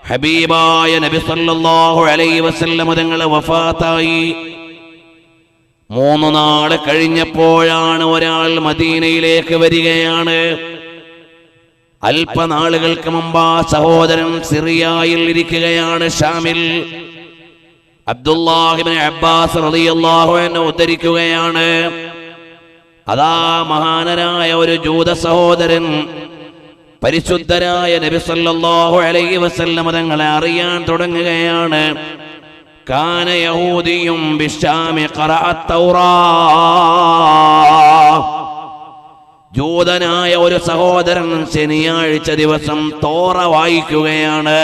ഹബീബായ നബി സല്ലല്ലാഹു അലൈഹി വസല്ലം തങ്ങൾ വഫാത്തായി. 3 നാൾ കഴിഞ്ഞപ്പോഴാണ് ഒരാൾ മദീനയിലേക്ക് വരികയാണ്. അല്പനാളുകൾക്ക് മുമ്പ് ആ സഹോദരൻ സിറിയയിൽ ഇരിക്കുകയാണ്, ഷാമിൽ. അബ്ദുല്ലാഹ് ഇബ്നു അബ്ബാസ് റളിയല്ലാഹു അൻഹു ഉദ്ധരിക്കുകയാണ്, അതാ മഹാനരായ ഒരു ജൂത സഹോദരൻ പരിശുദ്ധരായ നബി സല്ലല്ലാഹു അലൈഹി വസല്ലം തങ്ങളെ അറിയാൻ തുടങ്ങുകയാണ്. കാന യഹൂദിയും ബിശ്ശാമി ഖറഅ തൗറാത്ത്. ജൂതനായ ഒരു സഹോദരൻ ശനിയാഴ്ച ദിവസം തോറ വായിക്കുകയാണ്,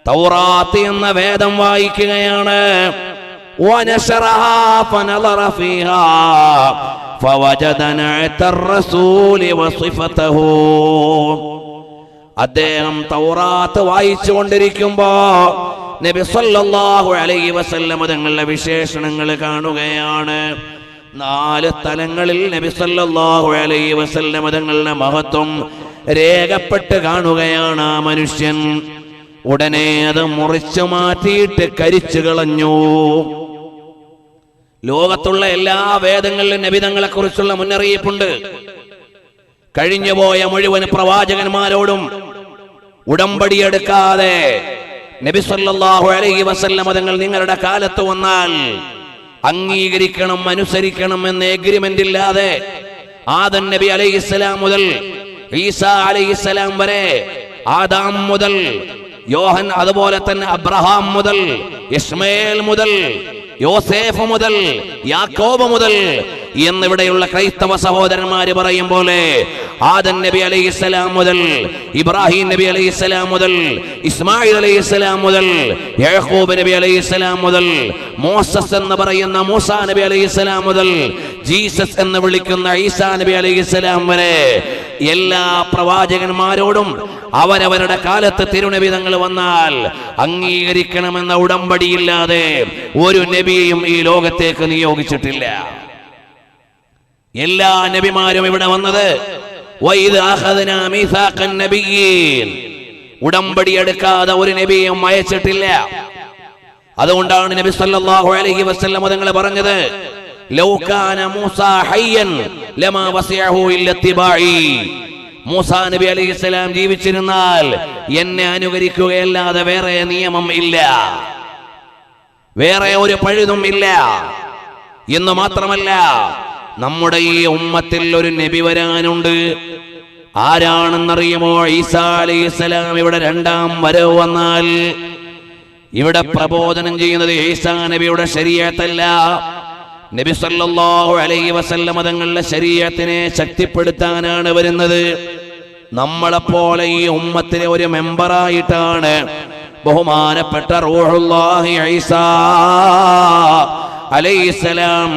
തൗറാത്ത് എന്ന വേദം വായിക്കുകയാണ്. അദ്ദേഹം തൗറാത്ത് വായിച്ചുകൊണ്ടിരിക്കുമ്പോ നബി സല്ലല്ലാഹു അലൈഹി വസല്ലം തങ്ങളുടെ വിശേഷണങ്ങൾ കാണുകയാണ്. 4 തലങ്ങളിൽ നബി സല്ലല്ലാഹു അലൈഹി വസല്ലം തങ്ങളുടെ മഹത്വം രേഖപ്പെട്ട് കാണുകയാണ് ആ മനുഷ്യൻ. ഉടനെ അത് മുറിച്ചു മാറ്റിയിട്ട് കരിച്ചു കളഞ്ഞു. ലോകത്തുള്ള എല്ലാ വേദങ്ങളിലും നബി തങ്ങളെ കുറിച്ചുള്ള മുന്നറിയിപ്പുണ്ട്. കഴിഞ്ഞുപോയ മുഴുവൻ പ്രവാചകന്മാരോടും ഉടമ്പടിയെടുക്കാതെ നബി സല്ലല്ലാഹു അലൈഹി വസല്ലം തങ്ങൾ നിങ്ങളുടെ കാലത്ത് വന്നാൽ അംഗീകരിക്കണം, അനുസരിക്കണം എന്ന എഗ്രിമെന്റ് ഇല്ലാതെ ആദം നബി അലൈഹിസ്സലാം മുതൽ ഈസാ അലൈഹിസ്സലാം വരെ, ആദാം മുതൽ യോഹൻ, അതുപോലെ തന്നെ അബ്രഹാം മുതൽ ഇസ്മായേൽ മുതൽ യോസേഫ് മുതൽ യാക്കോബ് മുതൽ എന്നിവിടെയുള്ള ക്രൈസ്തവ സഹോദരന്മാര് പറയും പോലെ ആദം നബി അലൈഹിസ്സലാം മുതൽ ഇബ്രാഹിം നബി അലൈഹിസ്സലാം മുതൽ ഇസ്മായിൽ അലൈഹിസ്സലാം മുതൽ യാക്കൂബ് നബി അലൈഹിസ്സലാം മുതൽ മോസസ് എന്ന് പറയുന്ന മൂസാ നബി അലൈഹിസ്സലാം മുതൽ ജീസസ് എന്ന് വിളിക്കുന്ന ഈസാ നബി അലൈഹിസ്സലാം വരെ എല്ലാ പ്രവാചകന്മാരോടും അവരവരുടെ കാലത്ത് തിരുനബി തങ്ങൾ വന്നാൽ അംഗീകരിക്കണമെന്ന ഉടമ്പടിയില്ലാതെ ഒരു നബിയെയും ഈ ലോകത്തേക്ക് നിയോഗിച്ചിട്ടില്ല. എല്ലാ നബിമാരും ഇവിടെ വന്നത് ഉടമ്പടി എടുക്കാതെ ഒരു നബിയും അയച്ചിട്ടില്ല. അതുകൊണ്ടാണ് നബി സല്ലല്ലാഹു അലൈഹി വസല്ലം തങ്ങൾ പറഞ്ഞത്, ലൗ കാന മൂസാ ഹയ്യൻ ലമാ വസിഅഹു ഇല്ല ഇത്തിബാഇ. മൂസാ നബി അലൈഹിസ്സലാം ജീവിച്ചിരുന്നാൽ എന്നെ അനുകരിക്കുകയല്ലാതെ വേറെ നിയമം ഇല്ല, വേറെ ഒരു പഴുതും ഇല്ല. എന്ന് മാത്രമല്ല, നമ്മുടെ ഈ ഉമ്മത്തിൽ ഒരു നബി വരാനുണ്ട്. ആരാണെന്നറിയുമോ? ഈസാ അലൈഹിസ്സലാം ഇവിടെ 2ാം വരവ് വന്നാൽ ഇവിടെ പ്രബോധനം ചെയ്യുന്നത് ഈസാ നബിയുടെ ശരീഅത്തല്ല, നബി സല്ലല്ലാഹു അലൈഹി വസല്ലം തങ്ങളുടെ ശരീഅത്തിനെ ശക്തിപ്പെടുത്താനാണ് വരുന്നത്. നമ്മളെപ്പോലെ ഈ ഉമ്മത്തിലെ ഒരു മെമ്പറായിട്ടാണ് ബഹുമാനപ്പെട്ട റൂഹുല്ലാഹി ഈസാ അലൈഹിസ്സലാം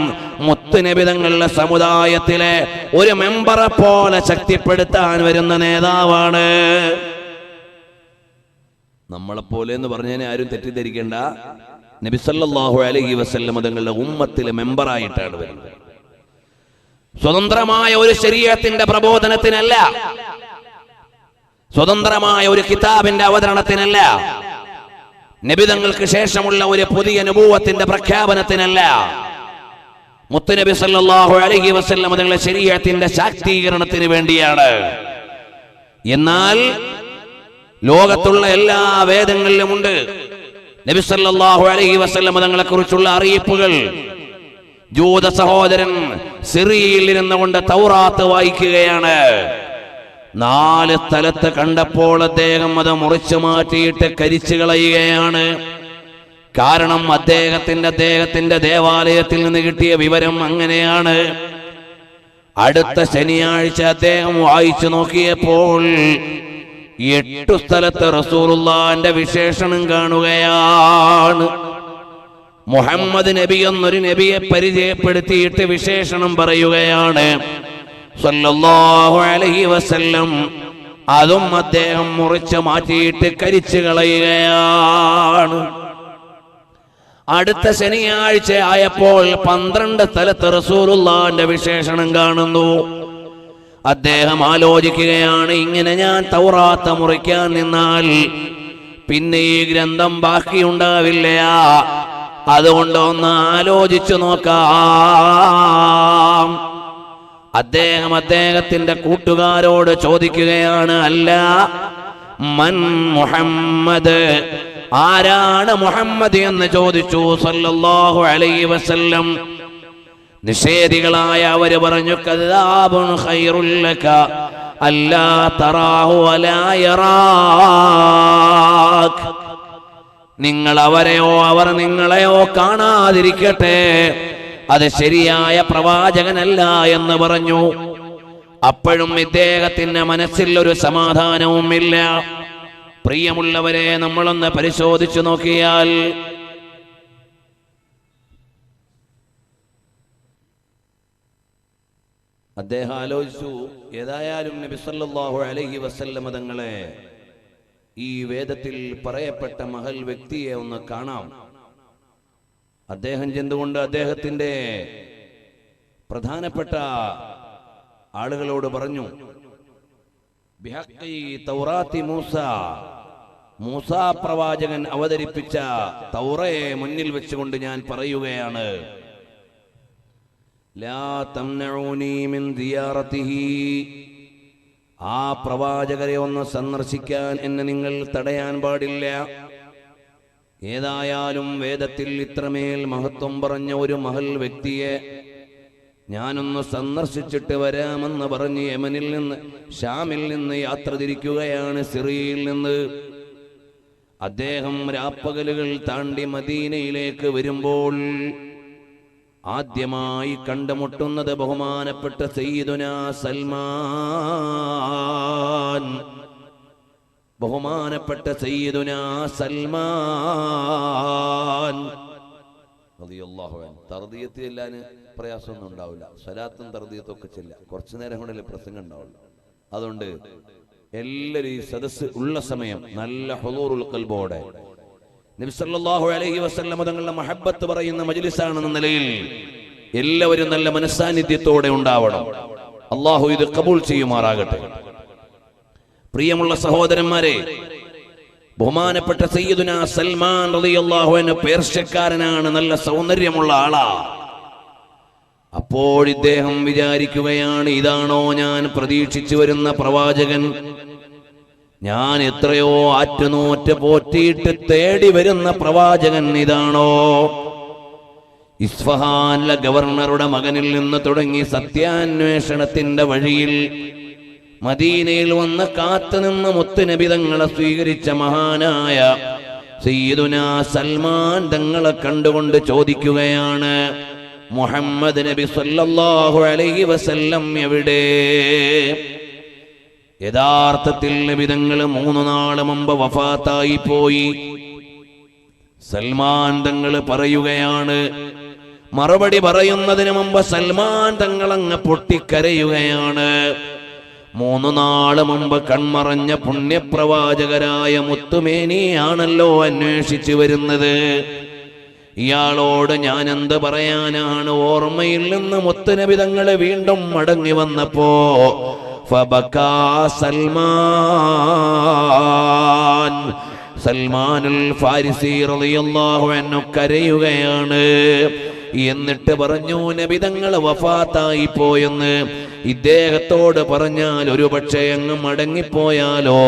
മുത്തുനബി തങ്ങളുടെ സമുദായത്തിലെ ഒരു മെമ്പറെ പോലെ ശക്തിപ്പെടുത്താൻ വരുന്ന നേതാവാണ്. നമ്മളെപ്പോലെ എന്ന് പറഞ്ഞതിനെ ആരും തെറ്റിദ്ധരിക്കേണ്ട. നബി സല്ലല്ലാഹു അലൈഹി വസല്ലം തങ്ങളുടെ ഉമ്മത്തിലെ മെമ്പറായിട്ടാണ് വരുന്നത്. സ്വതന്ത്രമായ ഒരു ശരീഅത്തിന്റെ പ്രബോധനത്തിനല്ല, സ്വതന്ത്രമായ ഒരു കിതാബിന്റെ അവതരണത്തിനല്ല, നബിതങ്ങൾക്ക് ശേഷമുള്ള ഒരു പുതിയ നബുവത്തിന്റെ പ്രഖ്യാപനത്തിനല്ല, മുത്തുനബി സല്ലല്ലാഹു അലൈഹി വസല്ലം തങ്ങളുടെ ശരീഅത്തിന്റെ ശാക്തീകരണത്തിന് വേണ്ടിയാണ്. എന്നാൽ ലോകത്തുള്ള എല്ലാ വേദങ്ങളിലുമുണ്ട് നബി സല്ലല്ലാഹു അലൈഹി വസല്ലം തങ്ങളെ കുറിച്ചുള്ള അറിയിപ്പുകൾ. ജൂത സഹോദരൻ സിറിയയിൽ ഇരുന്നുകൊണ്ട് തൗറാത്ത് വായിക്കുകയാണ്. 4 സ്ഥലത്ത് കണ്ടപ്പോൾ അദ്ദേഹം അത് മുറിച്ചു മാറ്റിയിട്ട് കരിച്ചു കളയുകയാണ്. കാരണം അദ്ദേഹത്തിന്റെ ദേവാലയത്തിൽ നിന്ന് കിട്ടിയ വിവരം അങ്ങനെയാണ്. അടുത്ത ശനിയാഴ്ച അദ്ദേഹം വായിച്ചു നോക്കിയപ്പോൾ 8 സ്ഥലത്ത് റസൂലുള്ളാഹിന്റെ വിശേഷണം കാണുകയാണ്. മുഹമ്മദ് നബി എന്നൊരു നബിയെ പരിചയപ്പെടുത്തിയിട്ട് വിശേഷണം പറയുകയാണ് സല്ലല്ലാഹു അലൈഹി വസല്ലം. അതും അദ്ദേഹം മുറിച്ചു മാറ്റിയിട്ട് കരിച്ചു കളയുകയാണ്. അടുത്ത ശനിയാഴ്ച ആയപ്പോൾ 12 സ്ഥലത്ത് റസൂലുള്ളാഹിന്റെ വിശേഷണം കാണുന്നു. അദ്ദേഹം ആലോചിക്കുകയാണ്, ഇങ്ങനെ ഞാൻ തൗറാത്ത് മുറിക്കാൻ നിന്നാൽ പിന്നെ ഈ ഗ്രന്ഥം ബാക്കിയുണ്ടാവില്ല. അതുകൊണ്ട് ഒന്ന് ആലോചിച്ചു നോക്കാം. അദ്ദേഹം അദ്ദേഹത്തിന്റെ കൂട്ടുകാരോട് ചോദിക്കുകയാണ്, അല്ല മൻ മുഹമ്മദ്, ആരാണ് മുഹമ്മദ് എന്ന് ചോദിച്ചു സല്ലല്ലാഹു അലൈഹി വസല്ലം. നിഷേധികളായ അവര് പറഞ്ഞു, കദ്ദാബുൻ ഖൈറുൽ ലക അല്ലാ തറാഹു വലാ യറാക്. നിങ്ങൾ അവരെയോ അവർ നിങ്ങളെയോ കാണാതിരിക്കട്ടെ, അത് ശരിയായ പ്രവാചകനല്ല എന്ന് പറഞ്ഞു. അപ്പോഴും ഇദ്ദേഹത്തിന്റെ മനസ്സിൽ ഒരു സമാധാനവും ഇല്ല. പ്രിയമുള്ളവരെ, നമ്മളൊന്ന് പരിശോധിച്ചു നോക്കിയാൽ അദ്ദേഹം ആലോചിച്ചു, ഏതായാലും നബി സല്ലല്ലാഹു അലൈഹി വസല്ലം തങ്ങളെ ഈ വേദത്തിൽ പറയപ്പെട്ട മഹൽ വ്യക്തിയെ ഒന്ന് കാണാം. അദ്ദേഹം ചെന്നുകൊണ്ട് അദ്ദേഹത്തിന്റെ പ്രധാനപ്പെട്ട ആളുകളോട് പറഞ്ഞു, ബിഹഖി തൗറാത്തി മൂസ, മൂസാ പ്രവാചകൻ അവതരിപ്പിച്ച തൗറയെ മുന്നിൽ വെച്ചുകൊണ്ട് ഞാൻ പറയുകയാണ്, ലാ തംനഊനി മിൻ ദിയാറതിഹി, ആ പ്രവാചകരെ ഒന്ന് സന്ദർശിക്കാൻ എന്നെ നിങ്ങൾ തടയാൻ പാടില്ല. ഏതായാലും വേദത്തിൽ ഇത്രമേൽ മഹത്വം പറഞ്ഞ ഒരു മഹൽ വ്യക്തിയെ ഞാനൊന്ന് സന്ദർശിച്ചിട്ട് വരാമെന്ന് പറഞ്ഞ് യമനിൽ നിന്ന്, ഷാമിൽ നിന്ന് യാത്ര തിരിക്കുകയാണ്, സിറിയയിൽ നിന്ന്. അദ്ദേഹം രാപ്പകലുകൾ താണ്ടി മദീനയിലേക്ക് വരുമ്പോൾ ആദ്യമായി കണ്ടുമുട്ടുന്നത് ബഹുമാനപ്പെട്ട സയ്യിദുനാ സൽമാൻ. ബഹുമാനപ്പെട്ട സയ്യിദുനാ സൽമാൻ റളിയല്ലാഹു അൻഹു. തർദിയത്ത് ചെല്ലാൻ പ്രയാസമൊന്നും ഉണ്ടാവില്ല, സ്വലാത്തും തർദിയത്തും ഒക്കെ ചെല്ലാം, കുറച്ചു നേരം കൊണ്ടല്ലേ പ്രസംഗം ഉണ്ടാവുള്ളൂ. അതുകൊണ്ട് എല്ലാവരും ഈ സദസ്സ് ഉള്ള സമയം നല്ല ഹുളൂറുൽ ഖൽബോടെ നബി സല്ലല്ലാഹു അലൈഹി വസല്ലം തങ്ങളുടെ മഹബ്ബത്ത് പറയുന്ന മജ്ലിസാണെന്ന നിലയിൽ എല്ലാവരും നല്ല മനസ്സാന്നിധ്യത്തോടെ ഉണ്ടാവണം. അല്ലാഹു ഇത് ഖബൂൽ ചെയ്യുമാറാകട്ടെ. പ്രിയമുള്ള സഹോദരന്മാരെ, ബഹുമാനപ്പെട്ട സയ്യിദുനാ സൽമാൻ റളിയല്ലാഹു അൻഹു പേർഷ്യക്കാരനാണ്, നല്ല സൗന്ദര്യമുള്ള ആളാ. അപ്പോൾ ഇദ്ദേഹം വിചാരിക്കുകയാണ്, ഇതാണോ ഞാൻ പ്രതീക്ഷിച്ചു വരുന്ന പ്രവാചകൻ? ഞാൻ എത്രയോ ആറ്റുനോറ്റ് പോറ്റിയിട്ട് തേടി വരുന്ന പ്രവാചകൻ ഇതാണോ? ഇസ്ഫഹാനിലെ ഗവർണറുടെ മകനിൽ നിന്ന് തുടങ്ങി സത്യാന്വേഷണത്തിന്റെ വഴിയിൽ മദീനയിൽ വന്ന് കാത്തുനിന്ന് മുത്തുനബി തങ്ങളെ സ്വീകരിച്ച മഹാനായ സയ്യിദുനാ സൽമാൻ തങ്ങളെ കണ്ടുകൊണ്ട് ചോദിക്കുകയാണ്, മുഹമ്മദ് നബി സല്ലല്ലാഹു അലൈഹി വസല്ലം എവിടെ? യഥാർത്ഥത്തിൽ നബി തങ്ങൾ 3 നാൾ മുമ്പ് വഫാത്തായി പോയി. സൽമാൻ തങ്ങൾ പറയുകയാണ്, മറുപടി പറയുന്നതിന് മുമ്പ് സൽമാൻ തങ്ങൾ അങ്ങ് പൊട്ടിക്കരയുകയാണ്. 3 നാൾ മുമ്പ് കൺമറഞ്ഞ പുണ്യപ്രവാചകരായ മുത്തുമേനിയാണല്ലോ അന്വേഷിച്ചു വരുന്നത്. ഇയാളോട് ഞാൻ എന്ത് പറയാനാണ്? ഓർമ്മയിൽ നിന്ന് മുത്തുനബി തങ്ങൾ വീണ്ടും മടങ്ങി വന്നപ്പോ ഫബക്കാ സൽമാൻ, സൽമാനുൽ ഫാരിസി റളിയല്ലാഹു അൻഹു കരയുകയാണ്. എന്നിട്ട് പറഞ്ഞു, നബി തങ്ങൾ വഫാത്തായി പോയെന്ന് ഇദ്ദേഹത്തോട് പറഞ്ഞാൽ ഒരു പക്ഷേ അങ്ങ് മടങ്ങിപ്പോയാലോ,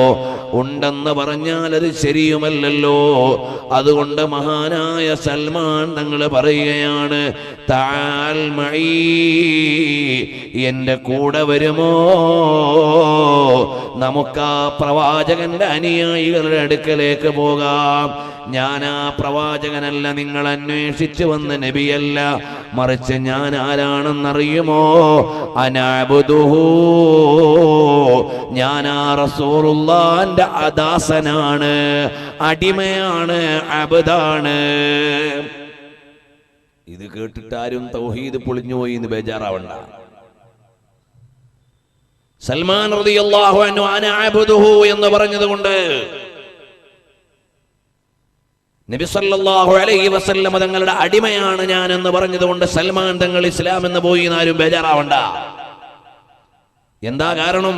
ഉണ്ടെന്ന് പറഞ്ഞാൽ അത് ശരിയുമല്ലല്ലോ. അതുകൊണ്ട് മഹാനായ സൽമാൻ തങ്ങൾ പറയുകയാണ്, തആൽ മഈ, എന്റെ കൂടെ വരുമോ? നമുക്ക് ആ പ്രവാചകന്റെ അനുയായികളുടെ അടുക്കലേക്ക് പോകാം. ഞാൻ ആ പ്രവാചകനല്ല, നിങ്ങൾ അന്വേഷിച്ചു വന്ന നബിയല്ല, മറിച്ച് ഞാൻ ആരാണെന്നറിയുമോ? അനഅബ്ദുഹു, ഞാൻ ആ റസൂലുള്ളാഹിന്റെ അദാസനാണ്, അടിമയാണ്, അബ്ദാണ്. ഇത് കേട്ടിട്ടാരും തൗഹീദ് പൊളിഞ്ഞുപോയി എന്ന് ബേജാറാവണ്ട. സൽമാൻ റളിയല്ലാഹു അൻഹു അനഅബ്ദുഹു എന്ന് പറഞ്ഞതുകൊണ്ട് നബി സല്ലല്ലാഹു അലൈഹി വസല്ലം തങ്ങളുടെ അടിമയാണ് ഞാൻ എന്ന് പറഞ്ഞതുകൊണ്ട് സൽമാൻ തങ്ങൾ ഇസ്ലാം എന്ന് പോയി എന്നാരും ബേജാറാവണ്ട. എന്താ കാരണം?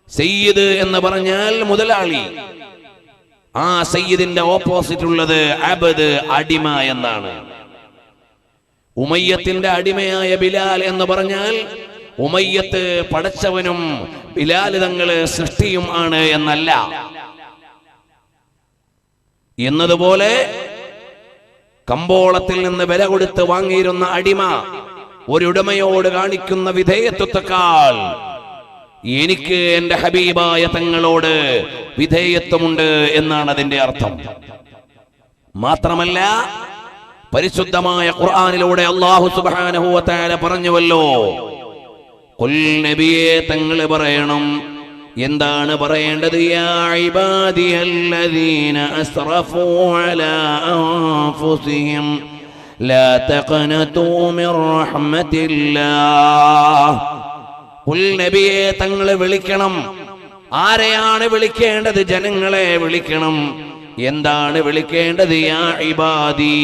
സയ്യിദ് എന്ന് പറഞ്ഞാൽ മുതലാളി, ആ സയ്യിദിന്റെ ഓപ്പോസിറ്റ് ഉള്ളത് അബ്ദ്, അടിമ എന്നാണ്. ഉമയ്യത്തിന്റെ അടിമയായ ബിലാൽ എന്ന് പറഞ്ഞാൽ ഉമയ്യത്ത് പടച്ചവനും ബിലാൽ തങ്ങള് സൃഷ്ടിയും ആണ് എന്നല്ല. എന്നതുപോലെ കമ്പോളത്തിൽ നിന്ന് വില കൊടുത്ത് വാങ്ങിയിരുന്ന അടിമ ഒരുടമയോട് കാണിക്കുന്ന വിധേയത്വത്തെക്കാൾ എനിക്ക് എന്റെ ഹബീബായ തങ്ങളോട് വിധേയത്വമുണ്ട് എന്നാണ് അതിന്റെ അർത്ഥം. മാത്രമല്ല പരിശുദ്ധമായ ഖുർആനിലൂടെ അല്ലാഹു സുബ്ഹാനഹു വ തആല പറഞ്ഞുവല്ലോ, ഖുൽ നബിയേ തങ്ങൾ പറയണം. എന്താണ് പറയേണ്ടത്? യാ ഇബാദിയല്ലദീന അസ്റഫൂ അലാ അൻഫുസിഹിം ലാ തഖ്നതൂ മിർ റഹ്മത്തില്ലാഹ്. ഖുൽ നബിയേ തങ്ങൾ വിളിക്കണം. ആരെയാണ് വിളിക്കേണ്ടത്? ജനങ്ങളെ വിളിക്കണം. എന്താണ് വിളിക്കേണ്ടത്? യാ ഇബാദി,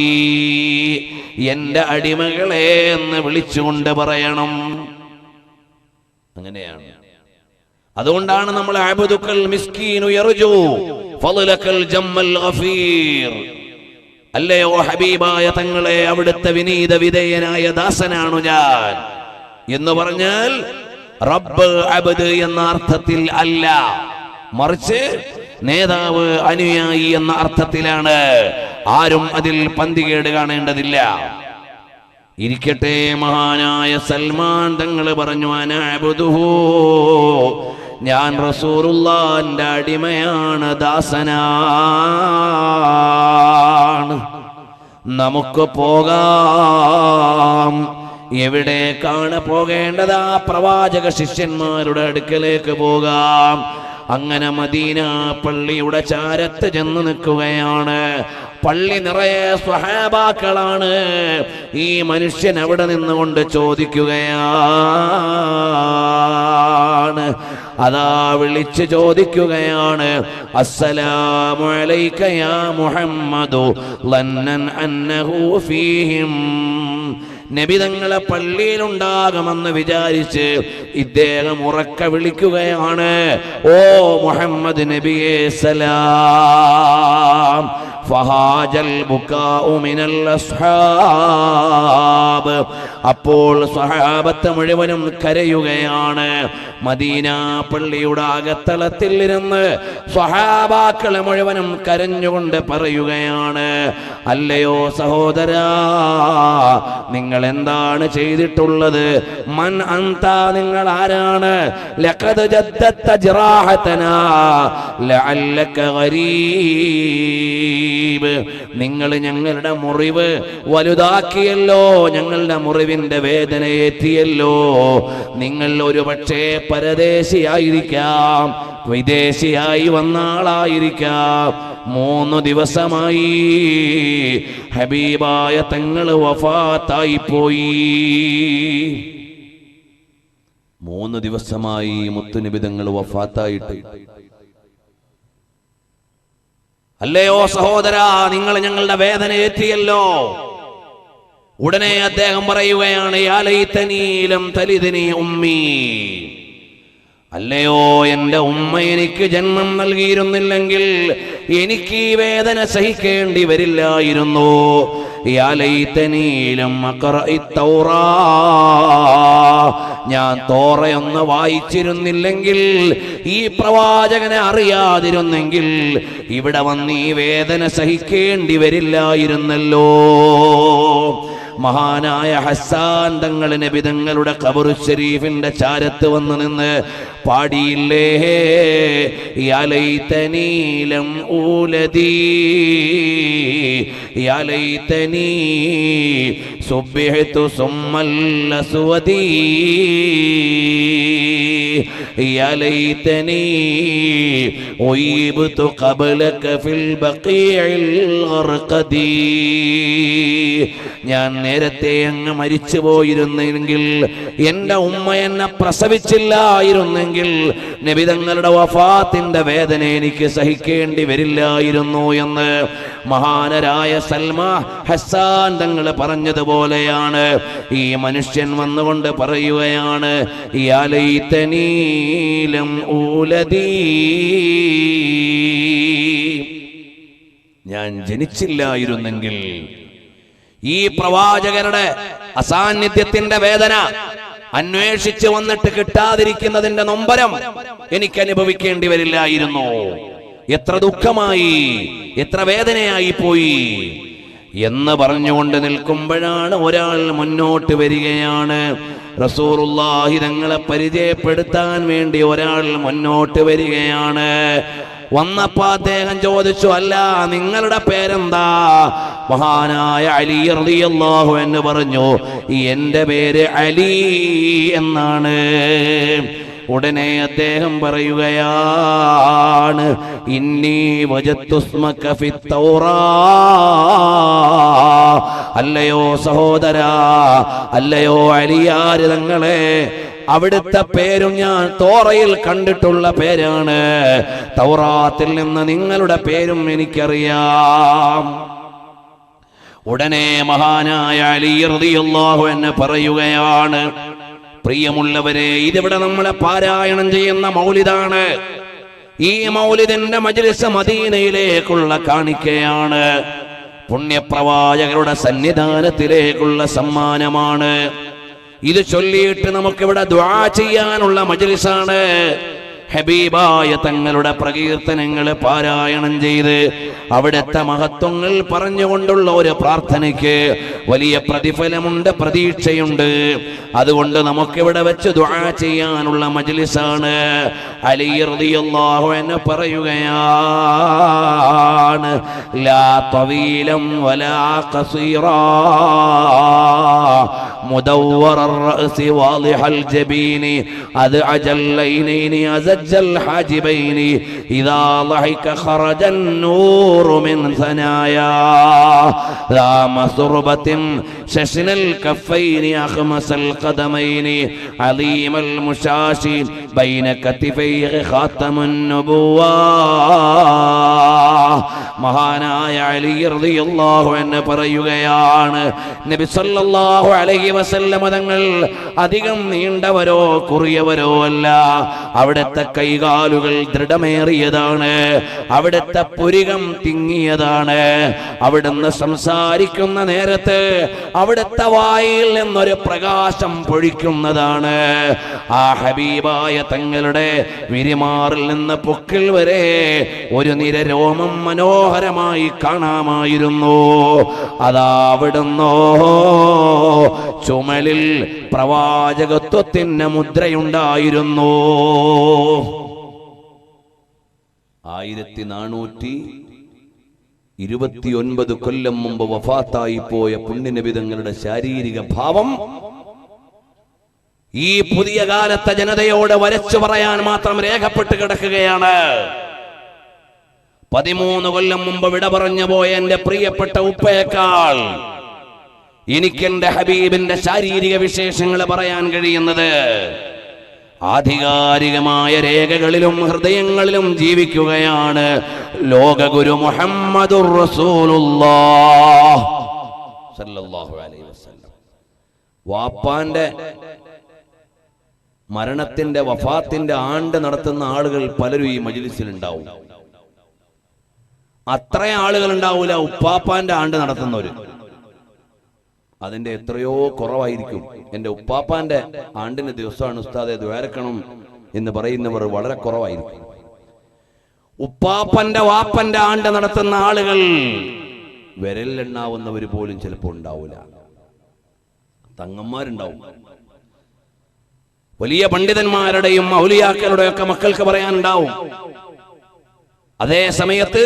എന്റെ അടിമകളെ എന്ന് വിളിച്ചുകൊണ്ട് പറയണം. അങ്ങനെയാണ്. അതുകൊണ്ടാണ് നമ്മൾ അബ്ദുക്കൽ മിസ്കീനു യർജു ഫളലക്കൽ ജമ്മൽ ഗഫീർ, അല്ലയോ ഹബീബായ തങ്ങളെ അവിടുത്തെ വിനീത വിധേയനായ ദാസനാണു ഞാൻ എന്ന് പറഞ്ഞാൽ റബ്ബ് അബ്ദ് എന്ന അർത്ഥത്തിൽ അല്ല, മറിച്ച് നേതാവ് അനുയായി എന്ന അർത്ഥത്തിലാണ്. ആരും അതിൽ പന്തികേട് കാണേണ്ടതില്ല. ഇരിക്കട്ടെ, മഹാനായ സൽമാൻ തങ്ങൾ പറഞ്ഞു, അനഅബ്ദുഹു, ഞാൻ റസൂലുള്ളാഹിന്റെ അടിമയാണ്, ദാസനാണ്. നമുക്ക് പോകാം. എവിടേക്കാണ് പോകേണ്ടത്? ആ പ്രവാചക ശിഷ്യന്മാരുടെ അടുക്കലേക്ക് പോകാം. അങ്ങനെ മദീന പള്ളിയുടെ ചാരത്ത് ചെന്ന് നിൽക്കുകയാണ്. പള്ളി നിറയെ സ്വഹാബാക്കളാണ്. ഈ മനുഷ്യൻ അവിടെ നിന്നുകൊണ്ട് ചോദിക്കുകയാണ്, അതാ വിളിച്ച് ചോദിക്കുകയാണ്, അസ്സലാമു അലൈക യാ മുഹമ്മദു ലന്നൻ അന്നഹു ഫീഹിം. നബി തങ്ങളെ പള്ളിയിലുണ്ടാകുമെന്ന് വിചാരിച്ച് ഇദ്ദേഹം ഉറക്ക വിളിക്കുകയാണ്, ഓ മുഹമ്മദ് നബിയേ സലാം. ഫഹാജൽ ബുകാഉ മിനൽ അസ്ഹാബ്. അപ്പോൾ സ്വഹാബത്ത് മുഴുവനും കരയുകയാണ്. മദീന പള്ളിയുടെ അകത്തളത്തിൽ ഇരുന്ന് സ്വഹാബാക്കളെ മുഴുവനും കരഞ്ഞുകൊണ്ട് പറയുകയാണ്, അല്ലയോ സഹോദരാ, നിങ്ങൾ എന്താണ് ചെയ്തിട്ടുള്ളത്? മൻ അന്ത, നിങ്ങൾ ആരാണ്? ലഖദ് ജദ്ദത ജിറാഹതനാ ലഅല്ലക ഗരീബ്. നിങ്ങൾ ഞങ്ങളുടെ മുറിവ് വലുതാക്കിയല്ലോ, ഞങ്ങളുടെ മുറിവിന്റെ വേദന ഏറ്റിയല്ലോ. നിങ്ങൾ ഒരുപക്ഷേ പരദേശിയായിരിക്കാം, വിദേശിയായി വന്ന ആളായിരിക്കാം. 3 ദിവസമായി ഹബീബായ തങ്ങൾ വഫാത്തായി പോയി. 3 ദിവസമായി മുത്തുനബി തങ്ങൾ വഫാത്തായിട്ട്. അല്ലയോ സഹോദരാ, നിങ്ങൾ ഞങ്ങളുടെ വേദന ഏറ്റിയല്ലോ. ഉടനെ അദ്ദേഹം പറയുകയാണ്, യാ ലൈതനീ ലം തലിദ്നി ഉമ്മി. അല്ലയോ എൻ്റെ ഉമ്മ എനിക്ക് ജന്മം നൽകിയിരുന്നില്ലെങ്കിൽ എനിക്ക് ഈ വേദന സഹിക്കേണ്ടി വരില്ലായിരുന്നു. യാ ലൈതനീ ലം അഖറഇ തൗറാ. ഞാൻ തോറയൊന്ന് വായിച്ചിരുന്നില്ലെങ്കിൽ, ഈ പ്രവാചകനെ അറിയാതിരുന്നെങ്കിൽ ഇവിടെ വന്ന് ഈ വേദന സഹിക്കേണ്ടി വരില്ലായിരുന്നല്ലോ. മഹാനായ ഹസ്സാൻ തങ്ങൾ നബി തങ്ങളുടെ ഖബർ ശരീഫിന്റെ ചാരത്ത് വന്ന് നിന്ന് പാടിയില്ലേ, യാ ലൈതനീ ലം ഊലദീ യാ ലൈതനീ സുബ്ഹിതു സുമ്മൽ അസ്വദീ യാ ലൈതനീ ഉയിബ്തു ഖബ്ലക ഫിൽ ബഖീഇൽ ഗർഖദീ. ഞാൻ നേരത്തെ അങ്ങ് മരിച്ചു പോയിരുന്നെങ്കിൽ, എൻ്റെ ഉമ്മ എന്നെ പ്രസവിച്ചില്ലായിരുന്നെങ്കിൽ നബി തങ്ങളുടെ വഫാത്തിന്റെ വേദന എനിക്ക് സഹിക്കേണ്ടി വരില്ലായിരുന്നു എന്ന് മഹാനരായ സൽമാ ഹസ്സാൻ തങ്ങൾ പറഞ്ഞതുപോലെയാണ് ഈ മനുഷ്യൻ വന്നുകൊണ്ട് പറയുകയാണ്, യാ ലൈതനീ ലം ഊലദീ. ഞാൻ ജനിച്ചില്ലായിരുന്നെങ്കിൽ. ഈ പ്രവാചകരുടെ അസാന്നിധ്യത്തിന്റെ വേദന, അന്വേഷിച്ച് വന്നിട്ട് കിട്ടാതിരിക്കുന്നതിന്റെ നൊമ്പരം എനിക്ക് അനുഭവിക്കേണ്ടി വരില്ലായിരുന്നു. എത്ര ദുഃഖമായി, എത്ര വേദനയായി പോയി എന്ന് പറഞ്ഞുകൊണ്ട് നിൽക്കുമ്പോഴാണ് ഒരാൾ മുന്നോട്ട് വരികയാണ്. റസൂലുള്ളാഹി തങ്ങളെ പരിചയപ്പെടുത്താൻ വേണ്ടി ഒരാൾ മുന്നോട്ട് വരികയാണ്. വന്നപ്പോ അദ്ദേഹം ചോദിച്ചു, അല്ല നിങ്ങളുടെ പേരെന്താ? മഹാനായ അലി റളിയല്ലാഹു അൻഹു പറഞ്ഞു, എന്റെ പേര് അലി എന്നാണ്. ഉടനെ അദ്ദേഹം പറയുകയാണ്, ഇന്നി വജദ്തു സ്മക ഫിത് തൗറാ. അല്ലയോ സഹോദരാ, അല്ലയോ അലിയാർ തങ്ങളെ, അവിടുത്തെ പേരും ഞാൻ തോറയിൽ കണ്ടിട്ടുള്ള പേരാണ്. തൗറാത്തിൽ നിന്ന് നിങ്ങളുടെ പേരും എനിക്കറിയാം. ഉടനെ മഹാനായ അലി റളിയല്ലാഹു അൻഹു പറയുകയാണ്, പ്രിയമുള്ളവരെ, ഇതിവിടെ നമ്മളെ പാരായണം ചെയ്യുന്ന മൗലിദാണ്. ഈ മൗലിദിന്റെ മജ്ലിസ് മദീനയിലേക്കുള്ള കാണിക്കയാണ്. പുണ്യപ്രവാചകരുടെ സന്നിധാനത്തിലേക്കുള്ള സമ്മാനമാണ്. ഇത് ചൊല്ലിയിട്ട് നമുക്കിവിടെ ദുആ ചെയ്യാനുള്ള മജ്ലിസാണ്. ഹബീബായ തങ്ങളുടെ പ്രകീർത്തനങ്ങൾ പാരായണം ചെയ്ത് അവിടുത്തെ മഹത്വങ്ങൾ പറഞ്ഞുകൊണ്ടുള്ള ഒരു പ്രാർത്ഥനയ്ക്ക് വലിയ പ്രതിഫലമുണ്ട്, പ്രതീക്ഷയുണ്ട്. അതുകൊണ്ട് നമുക്കിവിടെ വെച്ച് ദുആ ചെയ്യാനുള്ള മജ്ലിസാണ്. അലി റളിയല്ലാഹു അൻഹു പറയുകയാണ്, ലാ തവീലം വലാ ഖസീറാ മുദവ്വറ الرأس واضح الجبين أذعج اللينين أزج الحاجبين إذا ضحك خرج النور من ثناياه ذا مسربة ششن الكفين أخمس القدمين عظيم المشاشي بين كتفيه خاتم النبوة. മഹാനായ അലി റളിയല്ലാഹു അൻഹു പറയുകയാണ്, നബി സല്ലല്ലാഹു അലൈഹി വസല്ലം തങ്ങൾ അധികം നീണ്ടവരോ കുറിയവരോ അല്ല. അവിടുത്തെ കൈകാലുകൾ ദൃഢമേറിയതാണ്, അവിടുത്തെ പുരികം തിങ്ങിയതാണ്. അവിടുന്ന് സംസാരിക്കുന്ന നേരത്ത് അവിടുത്തെ വായിൽ നിന്നൊരു പ്രകാശം പൊഴിക്കുന്നതാണ്. ആ ഹബീബായ തങ്ങളുടെ വിരിമാറിൽ നിന്ന് പൊക്കിൾ വരെ ഒരു നിര രോമം മനോഹരമായി കാണാമായിരുന്നു. അതാ അവിടുന്നോ ചുമലിൽ പ്രവാചകത്വത്തിന് മുദ്രയുണ്ടായിരുന്നു. 1429 കൊല്ലം മുമ്പ് വഫാത്തായി പോയ പുണ്യനബി തങ്ങളുടെ ശാരീരിക ഭാവം ഈ പുതിയ കാലത്തെ ജനതയോട് വരച്ചു പറയാൻ മാത്രം രേഖപ്പെട്ട് കിടക്കുകയാണ്. 13 കൊല്ലം മുമ്പ് വിട പറഞ്ഞു പോയ എന്റെ പ്രിയപ്പെട്ട ഉപ്പയേക്കാൾ എനിക്കെന്റെ ഹബീബിന്റെ ശാരീരിക വിശേഷങ്ങൾ പറയാൻ കഴിയുന്നത് ആധികാരികമായ രേഖകളിലും ഹൃദയങ്ങളിലും ജീവിക്കുകയാണ് ലോകഗുരു മുഹമ്മദുർ റസൂലുള്ളാഹ് സല്ലല്ലാഹു അലൈഹി വസല്ലം. വാപ്പാന്റെ മരണത്തിന്റെ വഫാത്തിന്റെ ആണ്ട് നടത്തുന്ന ആളുകൾ പലരും ഈ മജ്ലിസിൽ ഉണ്ടാവും. അത്ര ആളുകൾ ഉണ്ടാവൂല ഉപ്പാപ്പാന്റെ ആണ്ട് നടത്തുന്നവര്. അതിന്റെ എത്രയോ കുറവായിരിക്കും. എന്റെ ഉപ്പാപ്പാന്റെ ആണ്ടിന്റെ ദിവസമാണ് ഉസ്താദെ ദ്വാരക്കണം എന്ന് പറയുന്നവർ വളരെ കുറവായിരിക്കും. ഉപ്പാപ്പന്റെ വാപ്പന്റെ ആണ്ട് നടത്തുന്ന ആളുകൾ വിരലിലെണ്ണാവുന്നവർ പോലും ചിലപ്പോൾ ഉണ്ടാവൂല. തങ്ങന്മാരുണ്ടാവും. വലിയ പണ്ഡിതന്മാരുടെയും ഔലിയാക്കളുടെയും ഒക്കെ മക്കൾക്ക് പറയാനുണ്ടാവും. അതേ സമയത്ത്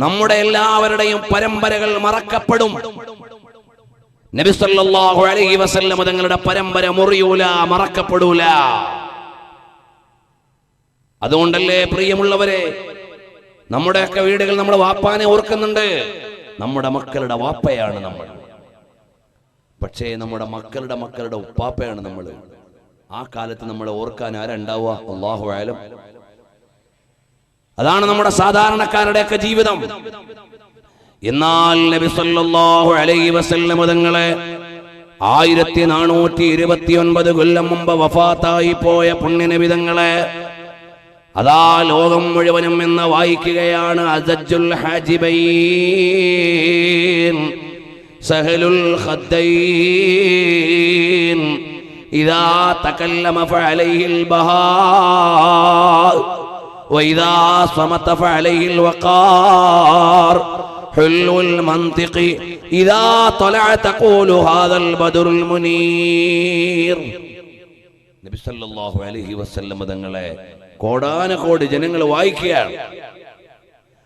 നമ്മുടെ എല്ലാവരുടെയും പരമ്പരകൾ മറക്കപ്പെടും. നബി സല്ലല്ലാഹു അലൈഹി വസല്ലം തങ്ങളുടെ പരമ്പര മുറിയൂല, മറക്കപ്പെടൂല. അതുകൊണ്ടല്ലേ പ്രിയമുള്ളവരെ, നമ്മുടെയൊക്കെ വീടുകൾ നമ്മുടെ വാപ്പാനെ ഓർക്കുന്നുണ്ട്. നമ്മുടെ മക്കളുടെ വാപ്പയാണ് നമ്മൾ. പക്ഷേ നമ്മുടെ മക്കളുടെ മക്കളുടെ ഉപ്പാപ്പയാണ് നമ്മൾ. ആ കാലത്ത് നമ്മളെ ഓർക്കാൻ ആരുണ്ടാവുക? അല്ലാഹു അഅലം. അതാണ് നമ്മുടെ സാധാരണക്കാരുടെയൊക്കെ ജീവിതം. എന്നാൽ നബി സല്ലല്ലാഹു അലൈഹി വസല്ലം തങ്ങളെ 1429 കൊല്ലം മുമ്പ് വഫാത്തായി പോയ പുണ്യനബി തങ്ങളെ അതാ ലോകം മുഴുവനും എന്ന് വായിക്കുകയാണ്. അസജ്ജുൽ ഹാജിബൈൻ സഹലുൽ ഖദ്ദൈൻ ഇദാ തകല്ലമ ഫഅലൈഹിൽ ബഹാ വഇദാ സമത ഫഅലൈഹിൽ വഖാർ ഹുൽഉൽ മൻതിഖി ഇദാ തലഅ തഖൂലു ഹാദൽ ബദറുൽ മുനീർ. നബി സല്ലല്ലാഹു അലൈഹി വസല്ലം തങ്ങളെ കോടാനുകോടി ജനങ്ങൾ വായിക്കുകയാണ്.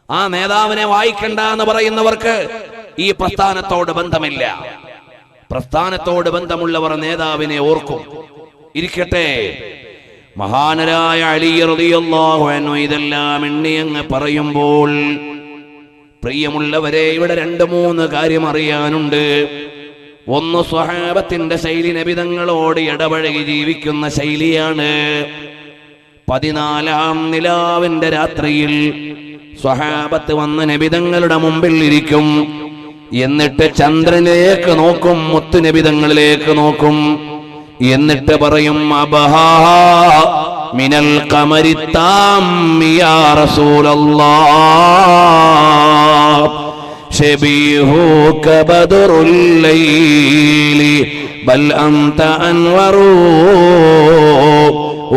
ആ നേതാവിനെ വായിക്കണ്ട എന്ന് പറയുന്നവർക്ക് ഈ പ്രസ്ഥാനത്തോട് ബന്ധമില്ല. പ്രസ്ഥാനത്തോട് ബന്ധമുള്ളവർ നേതാവിനെ ഓർക്കും. ഇരിക്കട്ടെ, മഹാനരായ അലി റളിയല്ലാഹു അൻഹു ഇതെല്ലാം എണ്ണിയങ്ങ് പറയുമ്പോൾ, പ്രിയമുള്ളവരെ, ഇവിടെ 2-3 കാര്യം അറിയാനുണ്ട്. ഒന്ന്, സ്വഹാബത്തിന്റെ ശൈലി നബിതങ്ങളോട് ഇടപഴകി ജീവിക്കുന്ന ശൈലിയാണ്. 14-ാം നിലാവിന്റെ രാത്രിയിൽ സ്വഹാബത്ത് വന്ന് നബിതങ്ങളുടെ മുമ്പിൽ ഇരിക്കും. എന്നിട്ട് ചന്ദ്രനിലേക്ക് നോക്കും, മുത്തു നബിതങ്ങളിലേക്ക് നോക്കും. എന്നിട്ട് പറയും, അബഹാ മിനൽ ഖമരി താമ്മി യാ റസൂലല്ലാഹ് ശബീഹുക ബദറുൽ ലൈലി ബൽ അൻത അൻവറു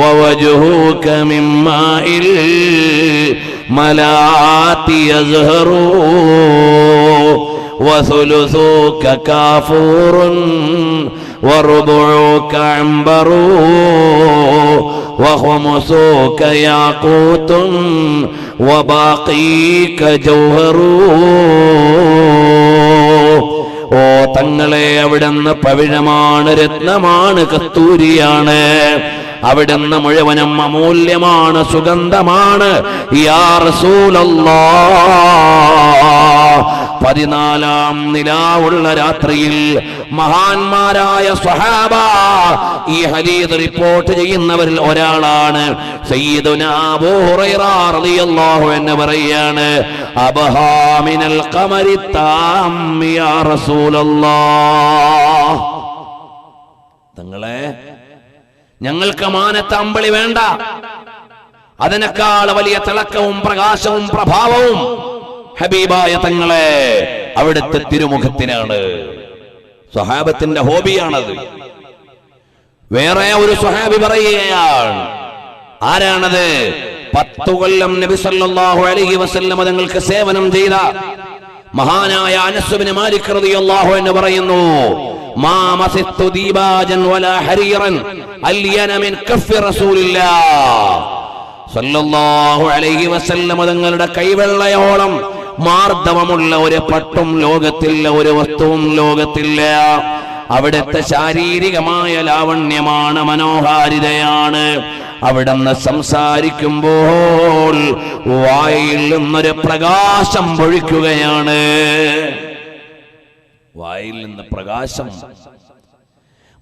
വവജ്ഹുക മിൻ മാഇൽ മലാത്തി യസ്ഹറു വസുലുസുക കാഫൂറുൻ وربعك عنبر وخمسك ياقوت وباقيك جوهر. ഓ തങ്ങളെ, അവിടുന്ന് പവിഴമാണ്, രത്നമാണ്, കസ്തൂരിയാണ്. അവിടുന്ന് മുഴുവനും അമൂല്യമാണ്, സുഗന്ധമാണ്. യാ റസൂലല്ലാഹ്, 14-ാം നിലാവുള്ള രാത്രിയിൽ മഹാന്മാരായ സ്വഹാബ, ഈ ഹദീസ് റിപ്പോർട്ട് ചെയ്യുന്നവരിൽ ഒരാളാണ് സയ്യിദുനാ അബൂ ഹുറൈറ റളിയല്ലാഹു അൻഹു പറയാണ്, അബ്ഹാ മിനൽ ഖമരി താമ്മി യാ റസൂലല്ലാഹ്. തങ്ങളെ, ഞങ്ങൾക്ക് മാനത്ത് അമ്പിളി വേണ്ട, അതിനേക്കാൾ വലിയ തിളക്കവും പ്രകാശവും പ്രഭാവവും ഹബീബായ തങ്ങളെ അവിടുത്തെ തിരുമുഖത്തിനാണ്. സ്വഹാബത്തിന്റെ ഹോബിയാണത്. വേറെ ഒരു സ്വഹാബി പറയുകയാണ്, ആരാണത്? 10 കൊല്ലം നബി സല്ലല്ലാഹു അലൈഹി വസല്ലം തങ്ങൾക്ക് സേവനം ചെയ്ത മഹാനായ അനസ് ഇബ്നു മാലിക് റളിയല്ലാഹു അൻഹു പറയുന്നു, മാ മസിത്തു ദീബാജൻ വലാ ഹരീറൻ അൽയന മിൻ കഫി റസൂലില്ലാഹ് സല്ലല്ലാഹു അലൈഹി വസല്ലം തങ്ങളുടെ കൈവെള്ളയോളം മാർദ്ദവമുള്ള ഒരു പട്ടും ലോകത്തില്ല, ഒരു വസ്തുവും ലോകത്തില്ല. അവിടുത്തെ ശാരീരികമായ ലാവണ്യമാണ്, മനോഹാരിതയാണ്. അവിടുന്ന് സംസാരിക്കുമ്പോൾ വായിൽ നിന്നൊരു പ്രകാശം പൊഴിക്കുകയാണ്. വായിൽ നിന്ന് പ്രകാശം.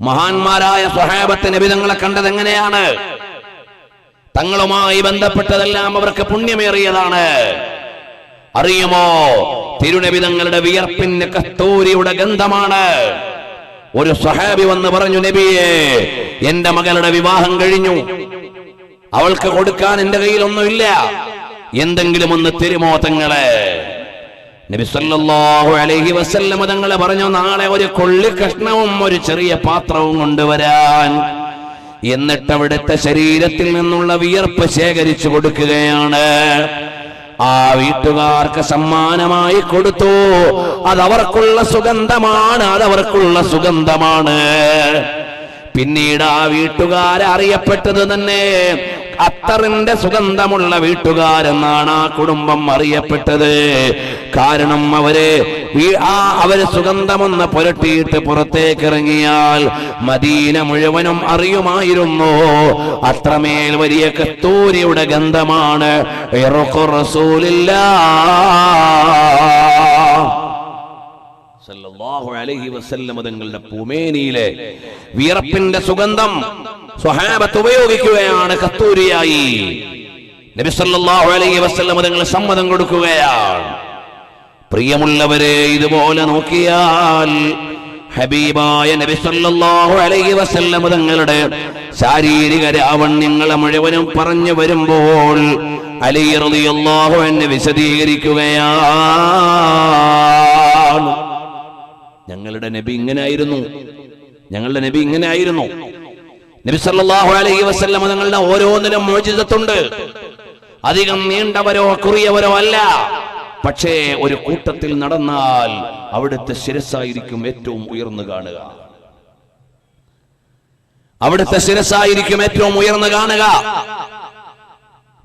മഹാന്മാരായ സ്വഹാബത്ത് നബി തങ്ങളെ കണ്ടത് എങ്ങനെയാണ്? തങ്ങളുമായി ബന്ധപ്പെട്ടതെല്ലാം അവർക്ക് പുണ്യമേറിയതാണ്. അറിയുമോ, തിരുനബി തങ്ങളുടെ വിയർപ്പിന് കസ്തൂരിയുടെ ഗന്ധമാണ്. ഒരു സ്വഹാബി വന്ന് പറഞ്ഞു, നബിയേ, എന്റെ മകളുടെ വിവാഹം കഴിഞ്ഞു, അവൾക്ക് കൊടുക്കാൻ എന്റെ കയ്യിൽ ഒന്നുമില്ല, എന്തെങ്കിലും ഒന്ന് തരുമോ തങ്ങളെ? നബി സല്ലല്ലാഹു അലൈഹി വസല്ലം തങ്ങളെ പറഞ്ഞു, നാളെ ഒരു കൊള്ളി കഷ്ണവും ഒരു ചെറിയ പാത്രവും കൊണ്ടുവരാൻ. എന്നിട്ട് അവിടുത്തെ ശരീരത്തിൽ നിന്നുള്ള വിയർപ്പ് ശേഖരിച്ചു കൊടുക്കുകയാണ്. ആ വീട്ടുകാർക്ക് സമ്മാനമായി കൊടുത്തു. അതവർക്കുള്ള സുഗന്ധമാണ്, അതവർക്കുള്ള സുഗന്ധമാണ്. പിന്നീട് ആ വീട്ടുകാരെ അറിയപ്പെട്ടത് തന്നെ അത്തറിന്റെ സുഗന്ധമുള്ള വീട്ടുകാരെന്നാണ് ആ കുടുംബം അറിയപ്പെട്ടത്. കാരണം അവര് സുഗന്ധമൊന്ന് പുരട്ടിയിട്ട് പുറത്തേക്ക് ഇറങ്ങിയാൽ മദീന മുഴുവനും അറിയുമായിരുന്നു. അത്രമേൽ വലിയ കസ്തൂരിയുടെ ഗന്ധമാണ് സല്ലല്ലാഹു അലൈഹി വസല്ലം തങ്ങളുടെ പൂമേനിയിലെ വിയർപ്പിന്റെ സുഗന്ധം സ്വഹാബത്ത് ഉപയോഗിക്കുകയാണ് കസ്തൂരിയായി. നബി സല്ലല്ലാഹു അലൈഹി വസല്ലം തങ്ങൾ സമ്മതം കൊടുക്കുകയാണ്. പ്രിയമുള്ളവരെ, ഇതുപോലെ നോക്കിയാൽ ഹബീബായ നബി സല്ലല്ലാഹു അലൈഹി വസല്ലം തങ്ങളുടെ ശാരീരിക ലാവണ്യങ്ങളെ മുഴുവനും പറഞ്ഞു വരുമ്പോൾ അലി റളിയല്ലാഹു അൻഹു വിശദീകരിക്കുകയാണ്. ഞങ്ങളുടെ നബി ഇങ്ങനെയായിരുന്നു. നബി സല്ലല്ലാഹു അലൈഹി വസല്ലം തങ്ങളുടെ ഓരോന്നിനും മുഅ്ജിസത്തുണ്ട്. അധികം നീണ്ടവരോ കുറിയവരോ അല്ല. പക്ഷേ ഒരു കൂട്ടത്തിൽ നടന്നാൽ അവിടുത്തെ ശിരസായിരിക്കും ഏറ്റവും ഉയർന്നു കാണുക.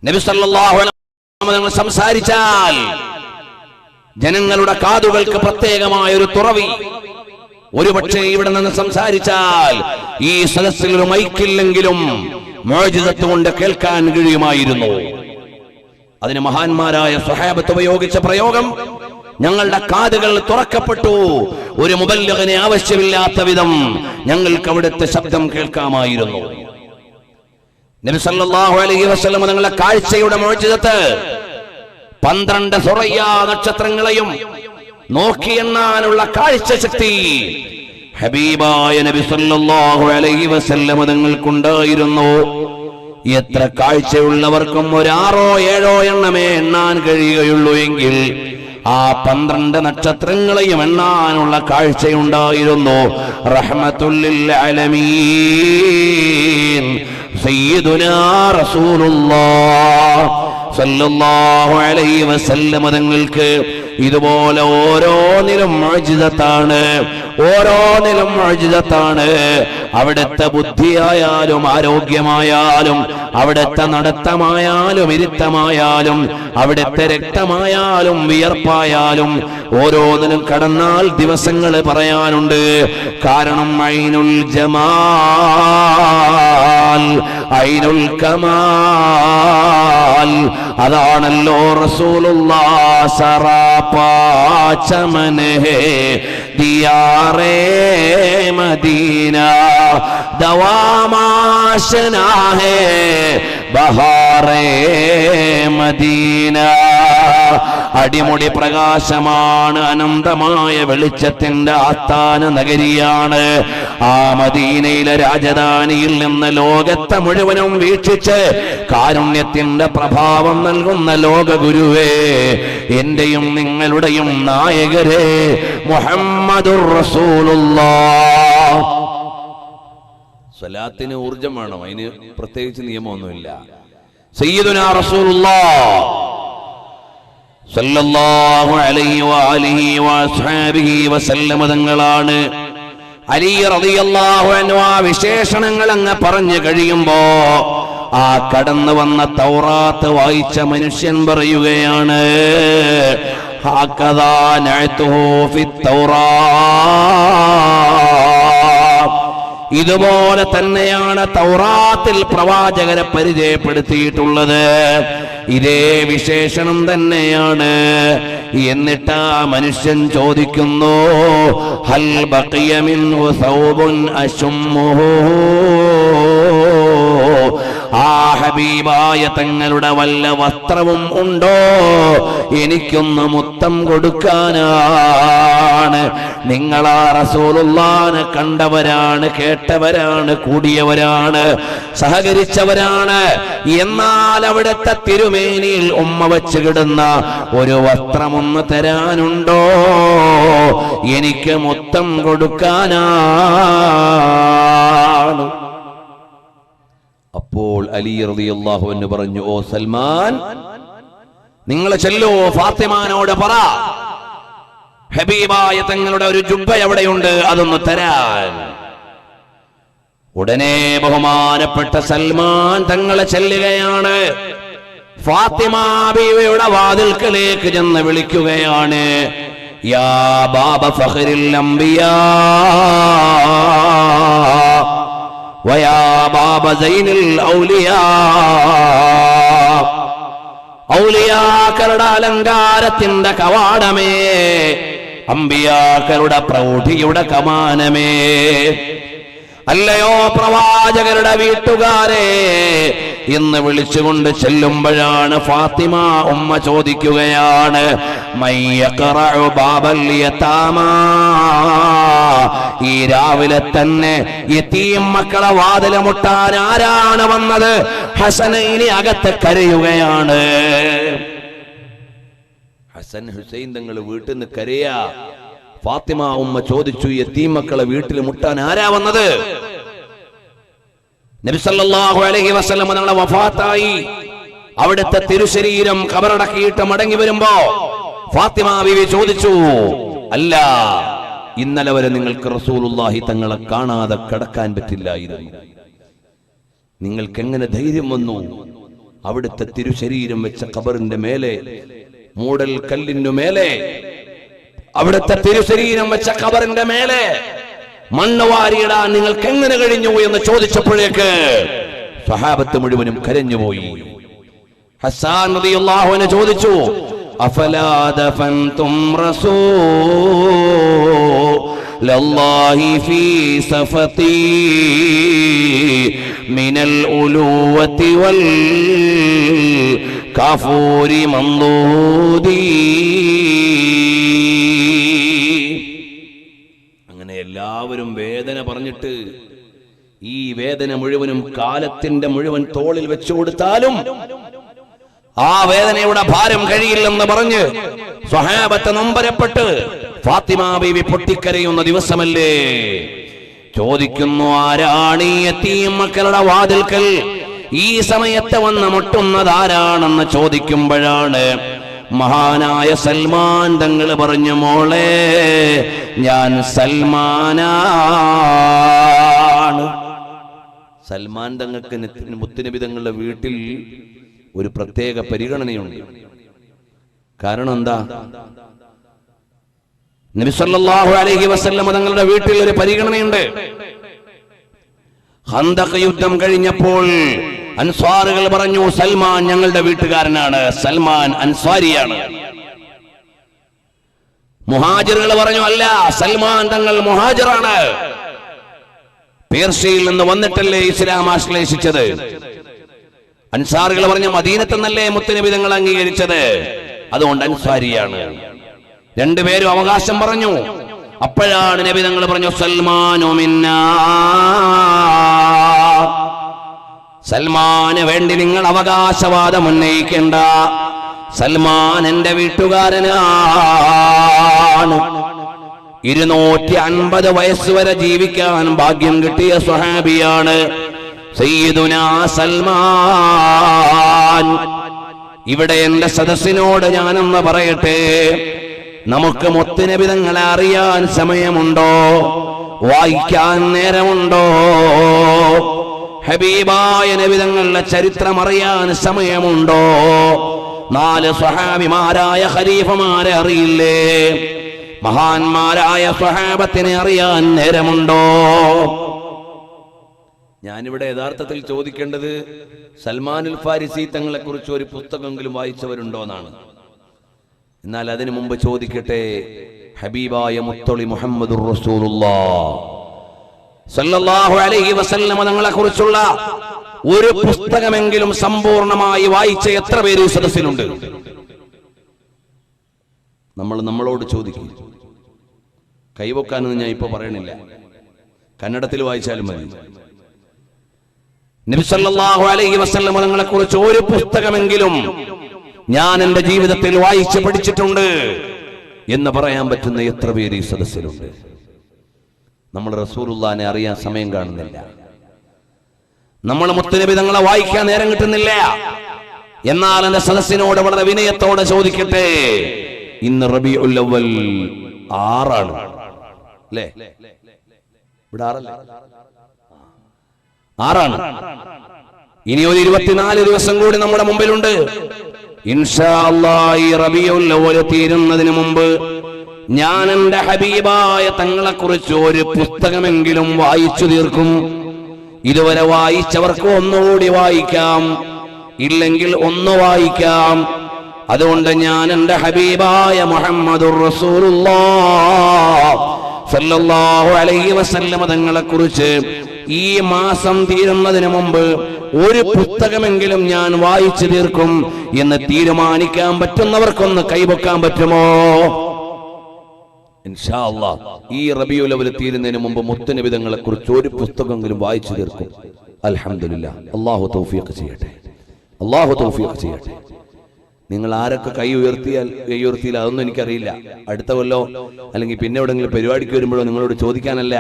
നബി സല്ലല്ലാഹു അലൈഹി വസല്ലം സംസാരിച്ചാൽ ജനങ്ങളുടെ കാതുകൾക്ക് പ്രത്യേകമായ ഒരു തുറവി. ഒരുപക്ഷെ ഇവിടെ നിന്ന് സംസാരിച്ചാൽ ഈ സദസ്സിൽ ഒരു മൈക്കില്ലെങ്കിലും മുഅ്ജിസത്ത് കൊണ്ട് കേൾക്കാൻ കഴിയുമായിരുന്നു. അതിന് മഹാന്മാരായ സ്വഹാബത്ത് ഉപയോഗിച്ച പ്രയോഗം, ഞങ്ങളുടെ കാതുകൾ തുറക്കപ്പെട്ടു, ഒരു മുബല്ലിഗിനെ ആവശ്യമില്ലാത്ത വിധം ഞങ്ങൾക്ക് അവിടുത്തെ ശബ്ദം കേൾക്കാമായിരുന്നു. നബി സല്ലല്ലാഹു അലൈഹി വസല്ലം തങ്ങളുടെ കാഴ്ചയുടെ മുഅ്ജിസത്ത് 12 സുറയ്യ നക്ഷത്രങ്ങളെയും നോക്കിയെണ്ണാനുള്ള കാഴ്ച ശക്തി ഹബീബായ നബി സല്ലല്ലാഹു അലൈഹി വസല്ലം തങ്ങൾക്കുണ്ടായിരുന്നു. എത്ര കാഴ്ചയുള്ളവർക്കും ഒരു 6-7 എണ്ണമേ എണ്ണാൻ കഴിയുകയുള്ളൂ എങ്കിൽ ആ 12 നക്ഷത്രങ്ങളെയും എണ്ണാനുള്ള കാഴ്ചയുണ്ടായിരുന്നു. റഹ്മത്തുൽ ലിൽ ആലമീൻ സയ്യിദുനാ റസൂലുള്ളാഹ് സല്ലല്ലാഹു അലൈഹി വസല്ലം തങ്ങൾക്ക് ഇതുപോലെ ഓരോന്നിലും മുഅ്ജിസത്താണ്. അവിടുത്തെ ബുദ്ധിയായാലും ആരോഗ്യമായാലും അവിടുത്തെ നടത്തമായാലും ഇരുത്തമായാലും അവിടുത്തെ രക്തമായാലും വിയർപ്പായാലും ഓരോന്നിനും കടന്നാൽ ദിവസങ്ങൾ പറയാനുണ്ട്. കാരണം ഐനുൽ ജമാൽ ഐനുൽ കമാൽ അതാണല്ലോ റസൂലുള്ളാഹ് സറാപാ ചമൻ ഹേ ദിയാറേ മദീന ദവാമാശനാ ഹേ ബഹാറേ മദീന. അടിമുടി പ്രകാശമാണ്, അനന്തമായ വെളിച്ചത്തിന്റെ ആസ്ഥാന നഗരിയാണ്. ആ മദീനയിലെ രാജധാനിയിൽ നിന്ന് ലോകത്തെ മുഴുവനും വീക്ഷിച്ച് കാരുണ്യത്തിന്റെ പ്രഭാവം നൽകുന്ന ലോകഗുരുവേ, എന്റെയും നിങ്ങളുടെയും നായകരെ മുഹമ്മദുർ റസൂലുള്ളാഹ്. സ്വലാത്തിന് ഊർജം വേണം, അതിന് പ്രത്യേകിച്ച് നിയമമൊന്നുമില്ല. സയ്യിദുനാ റസൂലുള്ളാഹ് സല്ലല്ലാഹു അലൈഹി വഅലിഹി വഅസ്ഹാബിഹി വസല്ലം തങ്ങളാണ്. അലി റളിയല്ലാഹു അൻഹു ആ വിശേഷണങ്ങൾ അങ്ങ് പറഞ്ഞു കഴിയുമ്പോ ആ കടന്നു വന്ന തൗറാത്ത് വായിച്ച മനുഷ്യൻ പറയുകയാണ്, ഹകദാ നഅതുഹു ഫിത് തൗറാത്ത്. ഇതുപോലെ തന്നെയാണ് തൗറാത്തിൽ പ്രവാചകരെ പരിചയപ്പെടുത്തിയിട്ടുള്ളത്. ഇതേ വിശേഷണം തന്നെയാണ്. എന്നിട്ട് ആ മനുഷ്യൻ ചോദിക്കുന്നു, ഹൽ ബഖിയ മിൻഹു സൗബുൻ അശുമ്മുഹു. ആ ഹബീബായ തങ്ങളുടെ വല്ല വസ്ത്രവും ഉണ്ടോ എനിക്കൊന്ന് മുത്തം കൊടുക്കാനാണ്. നിങ്ങളാ റസൂലുള്ളാഹിനെ കണ്ടവരാണ്, കേട്ടവരാണ്, കൂടിയവരാണ്, സഹകരിച്ചവരാണ്. എന്നാൽ അവിടുത്തെ തിരുമേനിയിൽ ഉമ്മ വച്ച് കിടുന്ന ഒരു വസ്ത്രമൊന്ന് തരാനുണ്ടോ, എനിക്ക് മുത്തം കൊടുക്കാനാണ്. അപ്പോൾ അലി റളിയല്ലാഹു അൻഹു പറഞ്ഞു, ഓ സൽമാൻ, നിങ്ങൾ ചെല്ലോ, ഫാത്തിമാനോട് പറ, ഹബീബായ തങ്ങളുടെ ഒരു ജുബ്ബ എവിടെയുണ്ട്, അതൊന്ന് തരാൻ. ഉടനെ ബഹുമാനപ്പെട്ട സൽമാൻ തങ്ങളെ ചെല്ലുകയാണ്. ഫാത്തിമ ബീവിയുടെ വാതിൽക്കലേക്ക് ചെന്ന് വിളിക്കുകയാണ്, യാ ബാബ ഫഖറിൽ അംബിയാ വയാ ബാബ സൈനുൽ ഔലിയാ. ഔലിയാക്കളുടെ അലങ്കാരത്തിന്റെ കവാടമേ, അമ്പിയാക്കളുടെ പ്രൗഢിയുടെ കമാനമേ, അല്ലയോ പ്രവാചകരുടെ വീട്ടുകാരെ, എന്ന് വിളിച്ചുകൊണ്ട് ചെല്ലുമ്പോഴാണ് ഫാത്തിമ ഉമ്മ ചോദിക്കുകയാണ്, മയ്യഖറഉ ബാബൽ യതാമ, ഈ രാവിലെ തന്നെ യതീം മക്കളെ വാതിൽ മുട്ടാൻ ആരാണ് വന്നത്? ഹസനൈനി അകത്ത് കരയുകയാണ്. ഹസൻ ഹുസൈൻ തങ്ങൾ വീട്ടിൽ നിന്ന് കരയാ. ഫാത്തിമ ഉമ്മ ചോദിച്ചു, യതീം മക്കളെ വീട്ടിൽ മുട്ടാൻ ആരാ വന്നത്? നബി സല്ലല്ലാഹു അലൈഹി വസല്ലം തങ്ങളെ വഫാത്തായി അവിടുത്തെ തിരുശരീരം ഖബറടക്കിയിട്ട് മടങ്ങി വരുമ്പോ ഫാത്തിമ ബീവി ചോദിച്ചു, അല്ല, ഇന്നലെ വരെ നിങ്ങൾക്ക് റസൂലുള്ളാഹി തങ്ങളെ കാണാതെ കിടക്കാൻ പറ്റില്ലായിരുന്നു. നിങ്ങൾക്ക് എങ്ങനെ ധൈര്യം വന്നു? അവിടുത്തെ തിരുശരീരം വെച്ച ഖബറിന്റെ മേലെ, മൂടൽ കല്ലിനു മേലെ, അവിടുത്തെ തിരുശരീരം വെച്ച ഖബറിന്റെ മേലെ മണ്ണ് വാരിയിടാൻ നിങ്ങൾക്ക് എങ്ങനെ കഴിഞ്ഞു എന്ന് ചോദിച്ചപ്പോഴേക്ക് സ്വഹാബത്ത് മുഴുവനും കരഞ്ഞുപോയി. ഹസ്സാൻ റളിയല്ലാഹു അൻഹു ചോദിച്ചു, അഫലാ ദഫൻതും റസൂലല്ലാഹി ഫീ സഫതി മിനൽ ഉലൂവതി വൽ കാഫൂരി മംദൂദി. അങ്ങനെ എല്ലാവരും വേദന പറഞ്ഞിട്ട് ഈ വേദന മുഴുവനും കാലത്തിന്റെ മുഴുവൻ തോളിൽ വെച്ചു കൊടുത്താലും ആ വേദനയുടെ ഭാരം കഴിയില്ലെന്ന് പറഞ്ഞ് സ്വഹാബത്ത് നൊമ്പരപ്പെട്ട് ഫാത്തിമ ബീവി പൊട്ടിക്കരയുന്ന ദിവസമല്ലേ? ചോദിക്കുന്നു, ആരാണ് ഈ യതീം മക്കളുടെ വാതിൽക്കൽ ഈ സമയത്ത് വന്ന് മുട്ടുന്നത് ആരാണെന്ന് ചോദിക്കുമ്പോഴാണ് മഹാനായ സൽമാൻ തങ്ങൾ പറഞ്ഞു, മോളെ, ഞാൻ സൽമാനാണ്. സൽമാൻ തങ്ങൾക്ക് മുത്തുനബി തങ്ങളുടെ വീട്ടിൽ ഒരു പ്രത്യേക പരിഗണനയുണ്ട്. കാരണം എന്താ? നബി സല്ലല്ലാഹു അലൈഹി വസല്ലം തങ്ങളുടെ വീട്ടിൽ ഒരു പരിഗണനയുണ്ട്. ഖന്തഖ് യുദ്ധം കഴിഞ്ഞപ്പോൾ അൻസ്വാറുകൾ പറഞ്ഞു, സൽമാൻ ഞങ്ങളുടെ വീട്ടുകാരനാണ്, സൽമാൻ അൻസ്വാരിയാണ്. മുഹാജിറുകൾ പറഞ്ഞു, അല്ല, സൽമാൻ തങ്ങൾ മുഹാജിറാണ്. പേർഷ്യയിൽ നിന്ന് വന്നിട്ടല്ലേ ഇസ്ലാം ആശ്ലേഷിച്ചത്. അൻസാറുകൾ പറഞ്ഞു, മദീനത്ത് നിന്നല്ലേ മുത്തുനബി തങ്ങൾ അംഗീകരിച്ചത്, അതുകൊണ്ട് അൻസ്വാരിയാണ്. രണ്ടുപേരും അവകാശം പറഞ്ഞു. അപ്പോഴാണ് നബി തങ്ങൾ പറഞ്ഞു, സൽമാനു മിന്നാ, സൽമാന് വേണ്ടി നിങ്ങൾ അവകാശവാദം ഉന്നയിക്കേണ്ട, സൽമാൻ എന്റെ വീട്ടുകാരനാണ്. 250 വയസ്സ് വരെ ജീവിക്കാൻ ഭാഗ്യം കിട്ടിയ സ്വഹാബിയാണ് സയ്യിദുനാ സൽമാൻ. ഇവിടെ എന്റെ സദസ്സിനോട് ഞാനൊന്ന് പറയട്ടെ, നമുക്ക് മുത്തുനബി തങ്ങളെ അറിയാൻ സമയമുണ്ടോ? വായിക്കാൻ നേരമുണ്ടോ? ഹബീബായ നബി തങ്ങളുടെ ചരിത്രം അറിയാൻ സമയമുണ്ടോ? 4 സ്വഹാബിമാരായ ഖലീഫമാരെ അറിയില്ലേ? മഹാന്മാരായ സ്വഹാബത്തിനെ അറിയാൻ നേരമുണ്ടോ? ഞാനിവിടെ യഥാർത്ഥത്തിൽ ചോദിക്കേണ്ടത് സൽമാനുൽ ഫാരിസി തങ്ങളെ കുറിച്ച് ഒരു പുസ്തകമെങ്കിലും വായിച്ചവരുണ്ടോന്നാണ്. എന്നാൽ അതിനു മുമ്പ് ചോദിക്കട്ടെ, ഹബീബായ മുത്തൊളി മുഹമ്മദുർ റസൂലുള്ളാഹ് സല്ലല്ലാഹു അലൈഹി വസല്ലം തങ്ങളെ കുറിച്ചുള്ള ഒരു പുസ്തകമെങ്കിലും സമ്പൂർണമായി വായിച്ച എത്ര പേര് ഈ സദസ്സിലുണ്ട്? നമ്മളോട് ചോദിക്കും. കൈവക്കാനൊന്നും ഞാൻ ഇപ്പൊ പറയണില്ല, കന്നഡത്തിൽ വായിച്ചാലും മതി. നബി സല്ലല്ലാഹു അലൈഹി വസല്ലം തങ്ങളെ കുറിച്ച് ഒരു പുസ്തകമെങ്കിലും ഞാൻ എന്റെ ജീവിതത്തിൽ വായിച്ച് പഠിച്ചിട്ടുണ്ട് എന്ന് പറയാൻ പറ്റുന്ന എത്ര പേര് ഈ സദസ്സിലുണ്ട്? നമ്മൾ റസൂലുള്ളാഹിനെ അറിയാൻ സമയം കാണുന്നില്ല, നമ്മൾ മുത്തുനബി തങ്ങളെ വായിക്കാൻ നേരം കിട്ടുന്നില്ല. എന്നാൽ എന്റെ സദസ്സിനോട് വളരെ വിനയത്തോടെ ചോദിക്കട്ടെ, ഇന്ന് റബീഉൽ അവ്വൽ 6 ആണ് അല്ലേ? ഇവിടെ 6 ആണ്. ഇനി ഒരു 24 ദിവസം കൂടി നമ്മുടെ മുമ്പിലുണ്ട്. ഇൻഷാ അല്ലാഹ് ഈ റബീഉൽ അവ്വൽ തീരുന്നതിന് മുമ്പ് ഞാൻ എന്റെ ഹബീബായ തങ്ങളെ കുറിച്ച് ഒരു പുസ്തകമെങ്കിലും വായിച്ചു തീർക്കും. ഇതുവരെ വായിച്ചവർക്ക് ഒന്നുകൂടി വായിക്കാം, ഇല്ലെങ്കിൽ ഒന്ന് വായിക്കാം. അതുകൊണ്ട് ഞാൻ എന്റെ ഹബീബായ മുഹമ്മദുർ റസൂലുള്ളാഹ് സല്ലല്ലാഹു അലൈഹി വസല്ലം തങ്ങളെ കുറിച്ച് ഈ മാസം തീരുന്നതിന് മുമ്പ് ഒരു പുസ്തകമെങ്കിലും ഞാൻ വായിച്ചു തീർക്കും എന്ന് തീരുമാനിക്കാൻ പറ്റുന്നവർക്കൊന്ന് കൈവക്കാൻ പറ്റുമോ? ഇൻഷാ അല്ലാഹ് ഈ റബീഉൽ അവ്വൽ തീരുന്നതിന് മുമ്പ് മുത്തുനബി തങ്ങളെ കുറിച്ച് ഒരു പുസ്തകമെങ്കിലും വായിച്ചു തീർക്കും. അൽഹംദുലില്ലാഹ്. അല്ലാഹു തൗഫീഖ് ചെയ്യട്ടെ, അല്ലാഹു തൗഫീഖ് ചെയ്യട്ടെ. നിങ്ങൾ ആരൊക്കെ കൈ ഉയർത്തിയില്ല അതൊന്നും എനിക്കറിയില്ല. അടുത്ത കൊല്ലോ അല്ലെങ്കിൽ പിന്നെ എവിടെങ്കിലും പരിപാടിക്ക് വരുമ്പോഴോ നിങ്ങളോട് ചോദിക്കാനല്ല,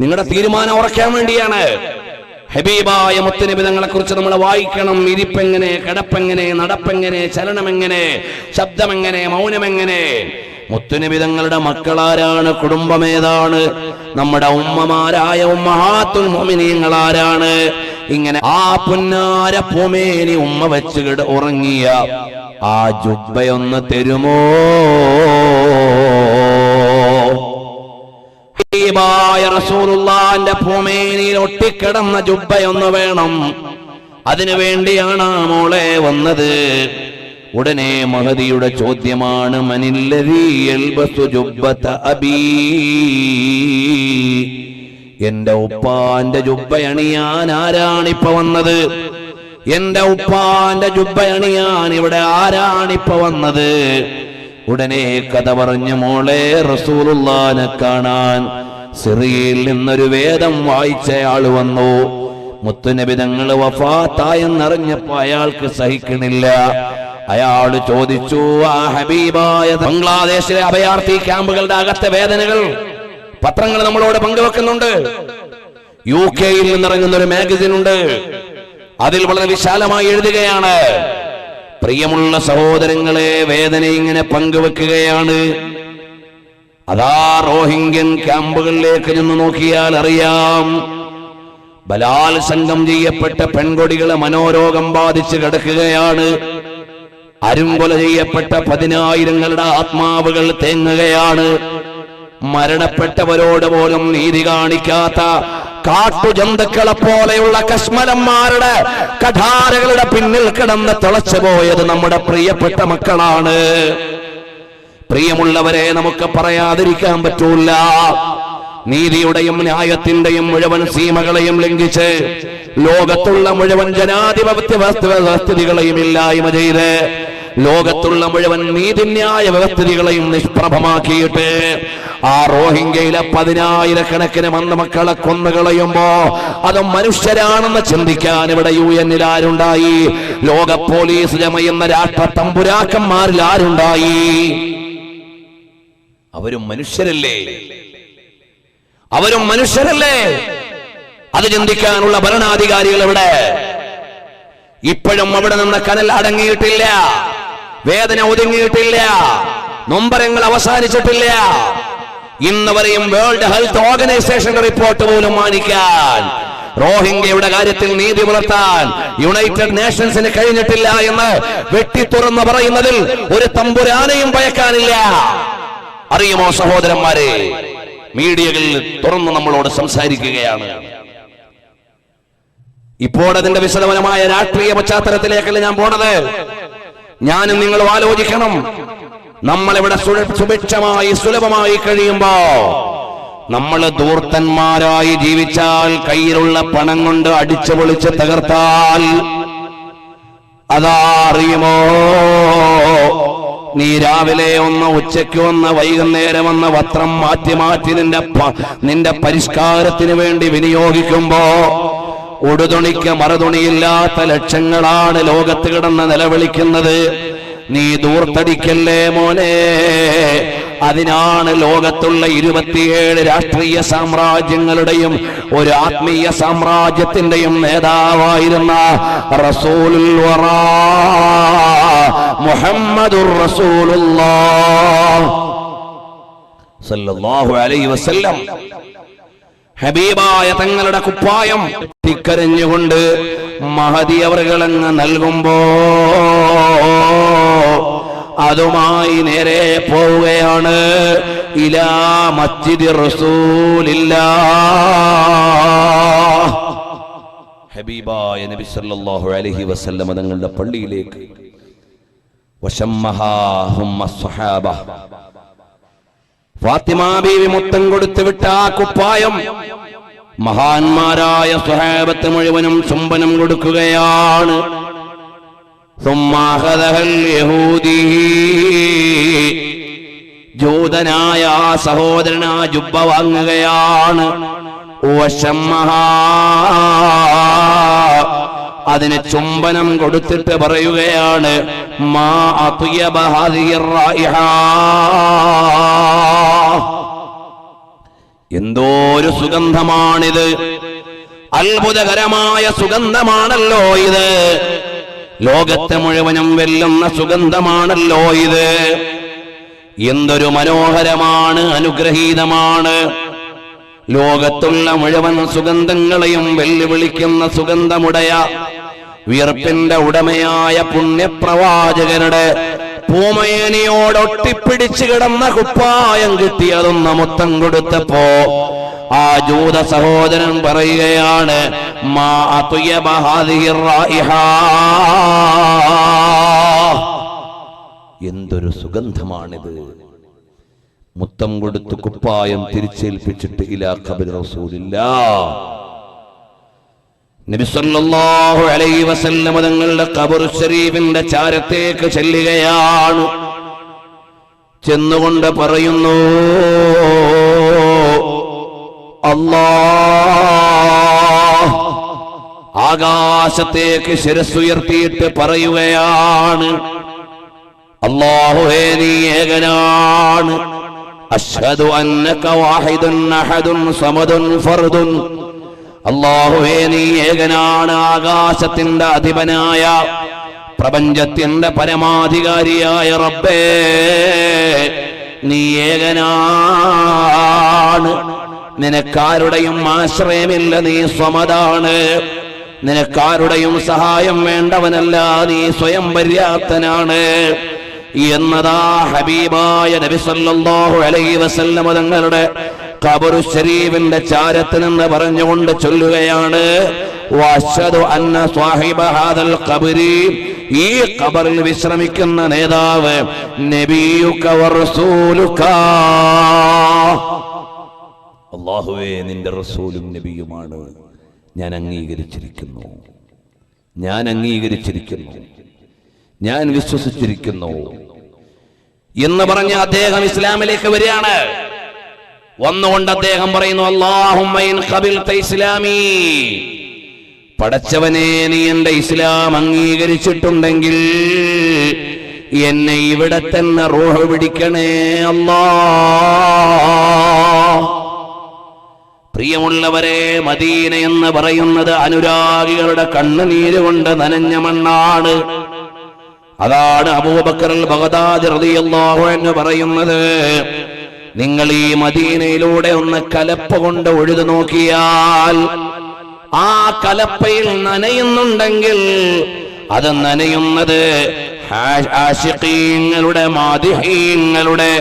നിങ്ങളുടെ തീരുമാനം ഉറക്കാൻ വേണ്ടിയാണ്. ഹബീബായ മുത്തുനബി തങ്ങളെ കുറിച്ച് നമ്മൾ വായിക്കണം. ഇരിപ്പെങ്ങനെ, കിടപ്പെങ്ങനെ, നടപ്പെങ്ങനെ, ചലനമെങ്ങനെ, ശബ്ദമെങ്ങനെ, മൗനമെങ്ങനെ. മുത്തുനബി തങ്ങളുടെ മക്കളാരാണ്? കുടുംബമേതാണ്? നമ്മുടെ ഉമ്മമാരായ ഉമ്മഹാത്തുൽ മുഅ്മിനീങ്ങൾ ആരാണ്? ഇങ്ങനെ ആ പുന്നാര പൂമേനി ഉമ്മ വെച്ച് ഉറങ്ങിയ ആ ജുബ്ബയൊന്ന് തരുമോ? റസൂലുള്ളാഹിന്റെ പൂമേനിയിൽ ഒട്ടിക്കിടന്ന ജുബ്ബയൊന്ന് വേണം. അതിനു വേണ്ടിയാണ് മോളെ വന്നത്. ഉടനെ മഹദിയുടെ ചോദ്യമാണ്, മനില്ലദീ യൽബസു ജുബ്ബത അബീ, എന്റെ ഉപ്പാന്റെ ജുബ്ബയണിയാൻ ആരാണിപ്പോ വന്നത്? എന്റെ ഉപ്പാന്റെ ജുബ്ബയണിയാൻ ഇവിടെ ആരാണിപ്പോ വന്നത്? ഉടനെ കഥ പറഞ്ഞു, മോളെ റസൂലുള്ളാഹിനെ കാണാൻ സിറിയയിൽ നിന്നൊരു വേദം വായിച്ചയാള് വന്നു. മുത്തുനബി തങ്ങൾ വഫാത്തായെന്നറിഞ്ഞപ്പോ അയാൾക്ക് സഹിക്കണില്ല. അയാള് ചോദിച്ചു, ആ ഹബീബായ ബംഗ്ലാദേശിലെ അഭയാർത്ഥി ക്യാമ്പുകളുടെ അകത്തെ വേദനകൾ പത്രങ്ങൾ നമ്മളോട് പങ്കുവെക്കുന്നുണ്ട്. UK നിന്നിറങ്ങുന്ന ഒരു മാഗസിൻ ഉണ്ട്, അതിൽ വളരെ വിശാലമായി എഴുതുകയാണ്. പ്രിയമുള്ള സഹോദരങ്ങളെ, വേദന ഇങ്ങനെ പങ്കുവെക്കുകയാണ്. അതാ റോഹിംഗ്യൻ ക്യാമ്പുകളിലേക്ക് നിന്ന് നോക്കിയാൽ അറിയാം, ബലാത്സംഗം ചെയ്യപ്പെട്ട പെൺകൊടികളെ മനോരോഗം ബാധിച്ച് കിടക്കുകയാണ്. അരുംകൊല ചെയ്യപ്പെട്ട 10,000ങ്ങളുടെ ആത്മാവുകൾ തേങ്ങുകയാണ്. മരണപ്പെട്ടവരോട് പോലും നീതി കാണിക്കാത്ത കാട്ടുജന്തുക്കളെ പോലെയുള്ള കശ്മലന്മാരുടെ കഠാരകളുടെ പിന്നിൽ കിടന്ന് തിളച്ചു പോയത് നമ്മുടെ പ്രിയപ്പെട്ട മക്കളാണ്. പ്രിയമുള്ളവരെ, നമുക്ക് പറയാതിരിക്കാൻ പറ്റൂല. നീതിയുടെയും ന്യായത്തിന്റെയും മുഴുവൻ സീമകളെയും ലംഘിച്ച് ലോകത്തുള്ള മുഴുവൻ ജനാധിപത്യ വ്യവസ്ഥിതികളെയും ഇല്ലായ്മ ചെയ്ത് ലോകത്തുള്ള മുഴുവൻ നീതിന്യായ വ്യവസ്ഥിതികളെയും നിഷ്പ്രഭമാക്കിയിട്ട് ആ റോഹിംഗ്യയിലെ 10,000 മക്കളെ കൊന്നുകളയുമ്പോ അത് മനുഷ്യരാണെന്ന് ചിന്തിക്കാൻ ഇവിടെ UN ആരുണ്ടായി? ലോക പോലീസ് ജമയെന്ന രാഷ്ട്ര തമ്പുരാക്കന്മാരിൽ ആരുണ്ടായി? അവരും മനുഷ്യരല്ലേ? അവരും മനുഷ്യരല്ലേ? അത് ചിന്തിക്കാനുള്ള ഭരണാധികാരികൾ എവിടെ? ഇപ്പോഴും അവിടെ നിന്ന് കനൽ അടങ്ങിയിട്ടില്ല, വേദന ഒതുങ്ങിയിട്ടില്ല, നൊമ്പരങ്ങൾ അവസാനിച്ചിട്ടില്ല. ഇന്ന് വരെയും വേൾഡ് ഹെൽത്ത് ഓർഗനൈസേഷന്റെ റിപ്പോർട്ട് പോലും മാനിക്കാൻ, റോഹിംഗ്യയുടെ കാര്യത്തിൽ നീതി പുലർത്താൻ യുണൈറ്റഡ് നേഷൻസിന് കഴിഞ്ഞിട്ടില്ല എന്ന് വെട്ടി തുറന്ന് പറയുന്നതിൽ ഒരു തമ്പുരാനെയും ഭയക്കാനില്ല. അറിയുമോ സഹോദരന്മാരെ, മീഡിയകളിൽ തുറന്ന് നമ്മളോട് സംസാരിക്കുകയാണ്. ഇപ്പോൾ അതിന്റെ വിശദമായ രാഷ്ട്രീയ പശ്ചാത്തലത്തിലേക്കല്ല ഞാൻ പോണത്. ഞാനും നിങ്ങളും ആലോചിക്കണം. നമ്മളിവിടെ സുഭിക്ഷമായി സുലഭമായി കഴിയുമ്പോ നമ്മൾ ധൂർത്തന്മാരായി ജീവിച്ചാൽ, കയ്യിലുള്ള പണം കൊണ്ട് അടിച്ചു പൊളിച്ച് തകർത്താൽ, അതാ അറിയുമോ, നീ രാവിലെ ഒന്ന്, ഉച്ചയ്ക്ക് ഒന്ന്, വൈകുന്നേരം ഒന്ന് വസ്ത്രം മാറ്റി മാറ്റി നിന്റെ പരിഷ്കാരത്തിന് വേണ്ടി വിനിയോഗിക്കുമ്പോ ഉടുതുണിക്ക് മറുതുണിയില്ലാത്ത ലക്ഷങ്ങളാണ് ലോകത്ത് കിടന്ന് നിലവിളിക്കുന്നത്. നീ ദൂർത്തടിക്കല്ലേ മോനെ. അതിനാണ് ലോകത്തുള്ള 27 രാഷ്ട്രീയ സാമ്രാജ്യങ്ങളുടെയും ഒരു ആത്മീയ സാമ്രാജ്യത്തിന്റെയും നേതാവായിരുന്ന റസൂലുൽ വറാ മുഹമ്മദുർ റസൂലുള്ളാഹ് സല്ലല്ലാഹു അലൈഹി വസല്ലം ഹബീബായ തങ്ങളുടെ കുപ്പായം തിക്കരഞ്ഞുകൊണ്ട് മഹദി അവറുകളങ്ങ് നൽകുമ്പോ അതുമായി നേരെ പോവുകയാണ് ഇലാ മസ്ജിദി റസൂലില്ലാഹ്. ഹബീബായ നബി സല്ലല്ലാഹു അലൈഹി വസല്ലം തങ്ങളുടെ പള്ളിയിലേക്ക്. വശമ്മഹാ ഹുമ്മ സ്വഹാബ. ഫാത്തിമ ബീവി മുത്തം കൊടുത്തു വിട്ട ആ കുപ്പായം മഹാന്മാരായ സ്വഹാബത്ത് മുഴുവനും ചുംബനം കൊടുക്കുകയാണ്. ജൂതനായ ആ സഹോദരൻ ആ ജുബ്ബ വാങ്ങുകയാണ്. അതിന് ചുംബനം കൊടുത്തിട്ട് പറയുകയാണ്, മാ അത്യബ ഹാദിഹിർ റായിഹ, എന്തോരു സുഗന്ധമാണിത്, അത്ഭുതകരമായ സുഗന്ധമാണല്ലോ ഇത്, ലോകത്തെ മുഴുവനും വെല്ലുന്ന സുഗന്ധമാണല്ലോ ഇത്, എന്തൊരു മനോഹരമാണ്, അനുഗ്രഹീതമാണ്. ലോകത്തുള്ള മുഴുവൻ സുഗന്ധങ്ങളെയും വെല്ലുവിളിക്കുന്ന സുഗന്ധമുടയ വിയർപ്പിന്റെ ഉടമയായ പുണ്യപ്രവാചകരുടെ പൂമേനിയോടൊട്ടിപ്പിടിച്ചു കിടന്ന കുപ്പായം കിട്ടിയതൊന്ന് മൊത്തം കൊടുത്തപ്പോ ആ ജൂത സഹോദരൻ പറയുകയാണ്, മാ അത്യബ ഹാദിഹിർ റായിഹ, എന്തൊരു സുഗന്ധമാണിത്. മുത്തം കൊടുത്ത് കുപ്പായം തിരിച്ചേൽപ്പിച്ചിട്ട് ഇലാ ഖബർ റസൂലില്ലാഹ്, നബി സല്ലല്ലാഹു അലൈഹി വസല്ലം തങ്ങളുടെ ഖബർ ശരീഫിന്റെ ചാരത്തേക്ക് ചെല്ലുകയാണ്. ചെന്നുകൊണ്ട് പറയുന്നു, അല്ലാഹ്, ആകാശത്തേക്ക് ശിരസ്സുയർത്തിയിട്ട് പറയുകയാണ്, അല്ലാഹുവേ നീ ഏകനാണ്, അശ്ഹദു അന്നക വാഹിദുൻ അഹദുൻ സമദുൻ ഫർദുൻ, അല്ലാഹുവേ നീ ഏകനാണ്, ആകാശത്തിന്റെ അധിപനായ പ്രപഞ്ചത്തിന്റെ പരമാധികാരിയായ റബ്ബേ നീ ഏകനാണ്, നിനക്കാരുടെയും ആശ്രയമില്ല, നീ സ്വമദാണ്, നിനക്കാരുടെയും സഹായം വേണ്ടവനല്ല, നീ സ്വയം പര്യാപ്തനാണ് എന്നതാ ഹബീബായ നബി സല്ലല്ലാഹു അലൈഹി വസല്ലം തങ്ങളുടെ ഖബറു ശരീഫിന്റെ ചാരത്ത് നിന്ന് പറഞ്ഞുകൊണ്ട് ചൊല്ലുകയാണ്, വഅശ്ഹദു അന്ന സ്വാഹിബ ഹാദൽ ഖബരി, ഈ ഖബറിൽ വിശ്രമിക്കുന്ന നേതാവ് നബിയുക വറസൂലുക, അല്ലാഹുവേ നിന്റെ റസൂലും നബിയുമാണ്, ഞാൻ അംഗീകരിച്ചിരിക്കുന്നു, ഞാൻ അംഗീകരിച്ചിരിക്കുന്നു, ഞാൻ വിശ്വസിച്ചിരിക്കുന്നു എന്ന് പറഞ്ഞ് അദ്ദേഹം ഇസ്ലാമിലേക്ക് വരികയാണ്. വന്നുകൊണ്ട് അദ്ദേഹം പറയുന്നു, അല്ലാഹുമ്മ ഇൻ ഖബിൽത ഇസ്ലാമി, പടച്ചവനെ നീ എന്റെ ഇസ്ലാം അംഗീകരിച്ചിട്ടുണ്ടെങ്കിൽ എന്നെ ഇവിടെ തന്നെ റൂഹ് പിടിക്കണേ അല്ലാഹ്. പ്രിയമുള്ളവരെ, മദീന എന്ന് പറയുന്നത് അനുരാഗികളുടെ കണ്ണുനീര് കൊണ്ട് നനഞ്ഞ മണ്ണാണ്. അതാണ് അബൂബക്കർ അൽ ബഗ്ദാദി റളിയല്ലാഹു അൻഹു പറയുന്നത്, നിങ്ങൾ ഈ മദീനയിലൂടെ ഒന്ന് കലപ്പ കൊണ്ട് ഒഴുതു നോക്കിയാൽ ആ കലപ്പയിൽ നനയുന്നുണ്ടെങ്കിൽ അത് നനയുന്നത് ആശിഖീങ്ങളുടെ, മാദിഹീങ്ങളുടെ,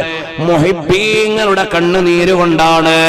മുഹിബ്ബീങ്ങളുടെ കണ്ണുനീര് കൊണ്ടാണ്.